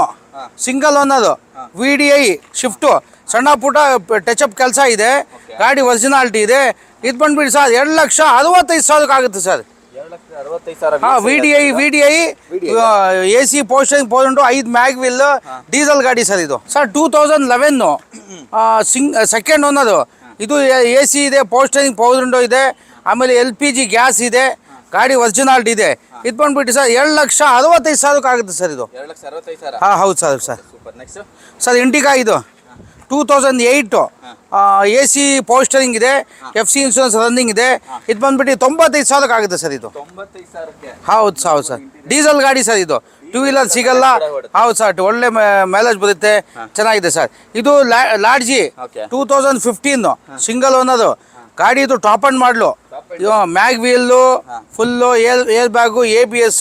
ಸಿಂಗಲ್ ಓನರು. VDI ಶಿಫ್ಟು, ಸಣ್ಣ ಪುಟ್ಟ ಟಚಪ್ ಕೆಲಸ ಇದೆ. ಗಾಡಿ ಒರಿಜಿನಾಲಿಟಿ ಇದೆ. ಇದು ಬಂದ್ಬಿಟ್ಟು ಸರ್ 2,65,000 ಆಗುತ್ತೆ ಸರ್. ಹಾಂ V D I A C power steering power window 5 mag wheel diesel ಗಾಡಿ ಸರ್ ಇದು ಸರ್ 2011 ಸೆಕೆಂಡ್ ಓನರು ಇದು ಎ ಸಿ ಇದೆ ಪೋಸ್ಟರಿಂಗ್ ಪೌಂಡು ಇದೆ ಆಮೇಲೆ LPG ಗ್ಯಾಸ್ ಇದೆ ಗಾಡಿ ಒರಿಜಿನಾಲಿಟಿ ಇದೆ ಇದು ಬಂದ್ಬಿಟ್ಟು ಸರ್ 2,65,000 ಆಗುತ್ತೆ ಸರ್ ಇದು ಹಾಂ ಹೌದು ಸರ್ ಸರ್ ಇಂಡಿಕಾ ಇದು 2008 ಎ ಸಿ ಪೋಸ್ಟರಿಂಗ್ ಇದೆ FC ಇನ್ಶೂರೆನ್ಸ್ ರನ್ನಿಂಗ್ ಇದೆ ಇದು ಬಂದ್ಬಿಟ್ಟು 95,000 ಆಗುತ್ತೆ ಸರ್ ಇದು ಹೌದು ಸರ್ ಡೀಸೆಲ್ ಗಾಡಿ ಸರ್ ಇದು 2 ವೀಲರ್ ಸಿಗಲ್ಲ ಹೌದು ಸರ್ ಒಳ್ಳೆ ಮೈಲೇಜ್ ಬರುತ್ತೆ ಚೆನ್ನಾಗಿದೆ ಸರ್ ಇದು ಲಾಡ್ಜಿ 2015 ಸಿಂಗಲ್ ಓನರು ಗಾಡಿ ಇದು ಟಾಪ್ ಅಂಡ್ ಮಾಡಲು mag wheel full air bag ABS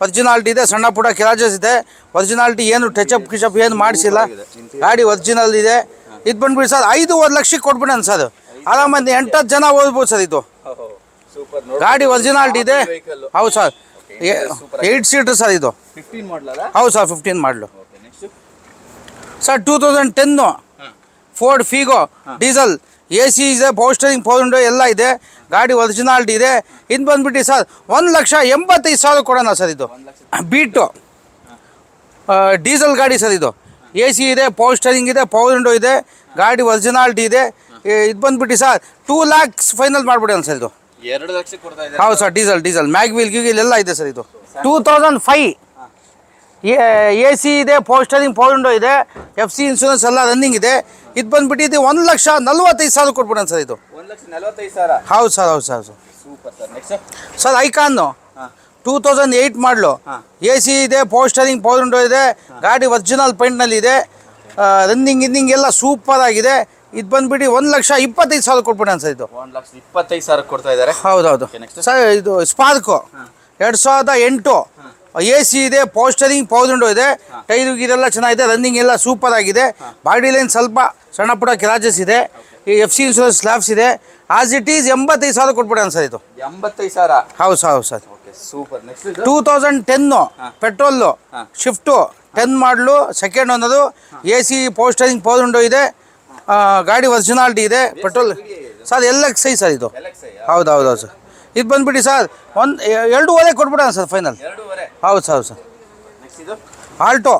originality ಇದೆ ಸಣ್ಣ ಪುಟ್ಟ ಕ್ರಾಚಸ್ ಇದೆ ಒರಿಜಿನಾಲಿಟಿ ಏನು ಟಚಪ್ ಕಿಚಪ್ ಏನು ಮಾಡಿಸಿಲ್ಲ ಗಾಡಿ ಒರಿಜಿನಲ್ ಇದೆ ಇದು ಬಂದ್ಬಿಟ್ಟು ಸರ್ 5.5 ಲಕ್ಷಕ್ಕೆ ಕೊಟ್ಬಿಡೋಣ ಸರ್ ಆರಾಮಂದಿ 8 ಜನ ಓದ್ಬೋದು ಸರ್ ಇದು ಗಾಡಿ ಒರಿಜಿನಾಲಿಟಿ ಇದೆ ಹೌದು ಸರ್ 8 ಸೀಟರ್ ಸರ್ ಇದು ಹೌದು ಸರ್ 15 ಮಾಡಲು sir 2010 Ford Figo diesel AC ಇದೆ ಪೋಸ್ಟರಿಂಗ್ ಪೌಂಡು ಎಲ್ಲ ಇದೆ ಗಾಡಿ ಒರಿಜಿನಾಲಿಟಿ ಇದೆ ಇದು ಬಂದ್ಬಿಟ್ಟು ಸರ್ 1,85,000 ಕೊಡೋಣ ಸರ್ ಇದು ಬೀಟು ಡೀಸೆಲ್ ಗಾಡಿ ಸರ್ ಇದು AC ಇದೆ ಪೋಸ್ಟರಿಂಗ್ ಇದೆ ಪೌಂಡು ಇದೆ ಗಾಡಿ ಒರಿಜಿನಾಲಿಟಿ ಇದೆ ಇದು ಬಂದ್ಬಿಟ್ಟು ಸರ್ 2 lakhs ಫೈನಲ್ ಮಾಡಿಬಿಡೋಣ ಸರ್ ಇದು 2 ಲಕ್ಷ ಕೊಡ್ತಾ ಇದ್ದಾರೆ ಹೌದು ಸರ್ ಡೀಸೆಲ್ ಮ್ಯಾಗ್ ವೀಲ್ ಎಲ್ಲ ಇದೆ ಸರ್ ಇದು 2005 AC ಇದೆ ಪೋಸ್ಟರಿಂಗ್ ಪೌಂಡು ಇದೆ FC ಇನ್ಶೂರೆನ್ಸ್ ಎಲ್ಲ ರನ್ನಿಂಗ್ ಇದೆ ಇದು ಬಂದ್ಬಿಟ್ಟು ಇದು 1,45,000 ಕೊಟ್ಬಿಡೋಣ ಸರ್ ಇದು 1,40,000 ಹೌದು sir super sir next sir icon 2008 ಮಾಡಲು AC ಇದೆ ಪೋಸ್ಟರಿಂಗ್ ಪೌಂಡು ಇದೆ ಗಾಡಿ ಒರಿಜಿನಲ್ ಪೇಂಟ್ನಲ್ಲಿ ಇದೆ ರನ್ನಿಂಗ್ ಎಲ್ಲ ಸೂಪರ್ ಆಗಿದೆ ಇದು ಬಂದ್ಬಿಟ್ಟು 1,25,000 ಕೊಟ್ಬಿಡೋಣ ಸರ್ ಇದು 1,25,000 ಕೊಡ್ತಾ ಇದ್ದಾರೆ ಹೌದು ಸರ್ ಇದು ಸ್ಪಾರ್ಕು 2008 AC ಇದೆ ಪೋಸ್ಟರಿಂಗ್ ಪೌಂಡು ಇದೆ ಟೈರು ಗೀರೆಲ್ಲ ಚೆನ್ನಾಗಿದೆ ರನ್ನಿಂಗ್ ಎಲ್ಲ ಸೂಪರ್ ಆಗಿದೆ ಬಾಡಿ ಲೈನ್ ಸ್ವಲ್ಪ ಸಣ್ಣ ಪುಟ್ಟ ಕ್ರಾಚಸ್ ಇದೆ ಈ FC ಇನ್ಶೂರೆನ್ಸ್ ಸ್ಲ್ಯಾಬ್ಸ್ ಇದೆ ಆಸ್ ಇಟ್ ಈಸ್ 85,000 ಕೊಟ್ಬಿಡೋಣ ಸರ್ ಇದು 85,000 ಹೌದು sir super next 2010 petrol Swift 10 ಮಾಡಲು ಸೆಕೆಂಡ್ ಓನರು AC ಪೋಸ್ಟರಿಂಗ್ ಪೌಂಡು ಇದೆ ಗಾಡಿ ಒರಿಜಿನಾಲಿಟಿ ಇದೆ ಪೆಟ್ರೋಲ್ ಸರ್ LXI ಸರ್ ಇದು ಹೌದು ಸರ್ ಇದು ಬಂದ್ಬಿಟ್ಟು ಸರ್ 2.5 ಕೊಟ್ಬಿಡೋಣ ಸರ್ ಫೈನಲ್ ಹೌದು ಸರ್ ಆಲ್ಟೋ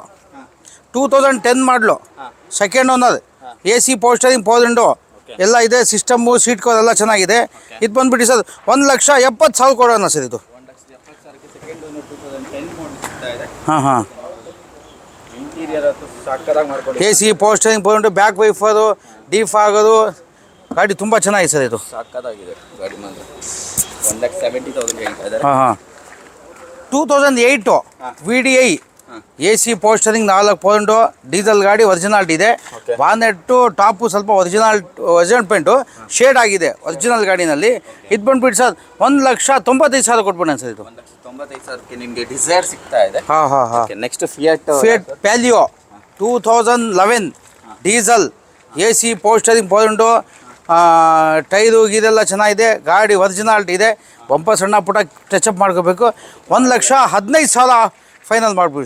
2010 ಮಾಡಲು second owner AC power steering pound ಎಲ್ಲ ಇದೆ ಸಿಸ್ಟಮ್ಮು ಸೀಟ್ ಕವರ್ ಎಲ್ಲ ಚೆನ್ನಾಗಿದೆ ಇದು ಬಂದ್ಬಿಟ್ಟು ಸರ್ 1,70,000 ಕೊಡೋಣ ಸರ್ ಇದು ಹಾಂ AC power steering power window back wiper ಡೀಫ್ ಆಗೋದು ಗಾಡಿ ತುಂಬ ಚೆನ್ನಾಗಿದೆ ಸರ್ ಇದು ಸಾಕಾಗಿದೆ ಗಾಡಿ ಮಾತ್ರ 1,70,000 ಹೇಳ್ತಾ ಇದ್ದಾರೆ ಹಾಂ 2008 VDI AC ಪೋಸ್ಟರಿಂಗ್ 4 ಪೌಂಡು ಡೀಸೆಲ್ ಗಾಡಿ ಒರಿಜಿನಾಲಿಟಿ ಇದೆ ಬಾನೆಟ್ಟು ಟಾಪು ಸ್ವಲ್ಪ ಒರಿಜಿನಲ್ ಪೇಂಟು ಶೇಡ್ ಆಗಿದೆ ಒರಿಜಿನಲ್ ಗಾಡಿನಲ್ಲಿ ಇದು ಬಂದ್ಬಿಟ್ಟು ಸರ್ 1,95,000 ಕೊಟ್ಬಿಡೋಣ ಸರ್ ಇದು 1,95,000ಕ್ಕೆ ನಿಮಗೆ ಡಿಸೈರ್ ಸಿಗ್ತಾ ಇದೆ ಹಾಂ next Fiat Palio 2011 diesel AC power steering power window tyre ಗೀರೆಲ್ಲ ಚೆನ್ನಾಗಿದೆ ಗಾಡಿ ಒರಿಜಿನಾಲಿಟಿ ಇದೆ ಬಂಪ ಸಣ್ಣ ಪುಟ್ಟ ಟಚಪ್ ಮಾಡ್ಕೋಬೇಕು 1,15,000 ಫೈನಲ್ ಮಾಡಿಬಿಡಿ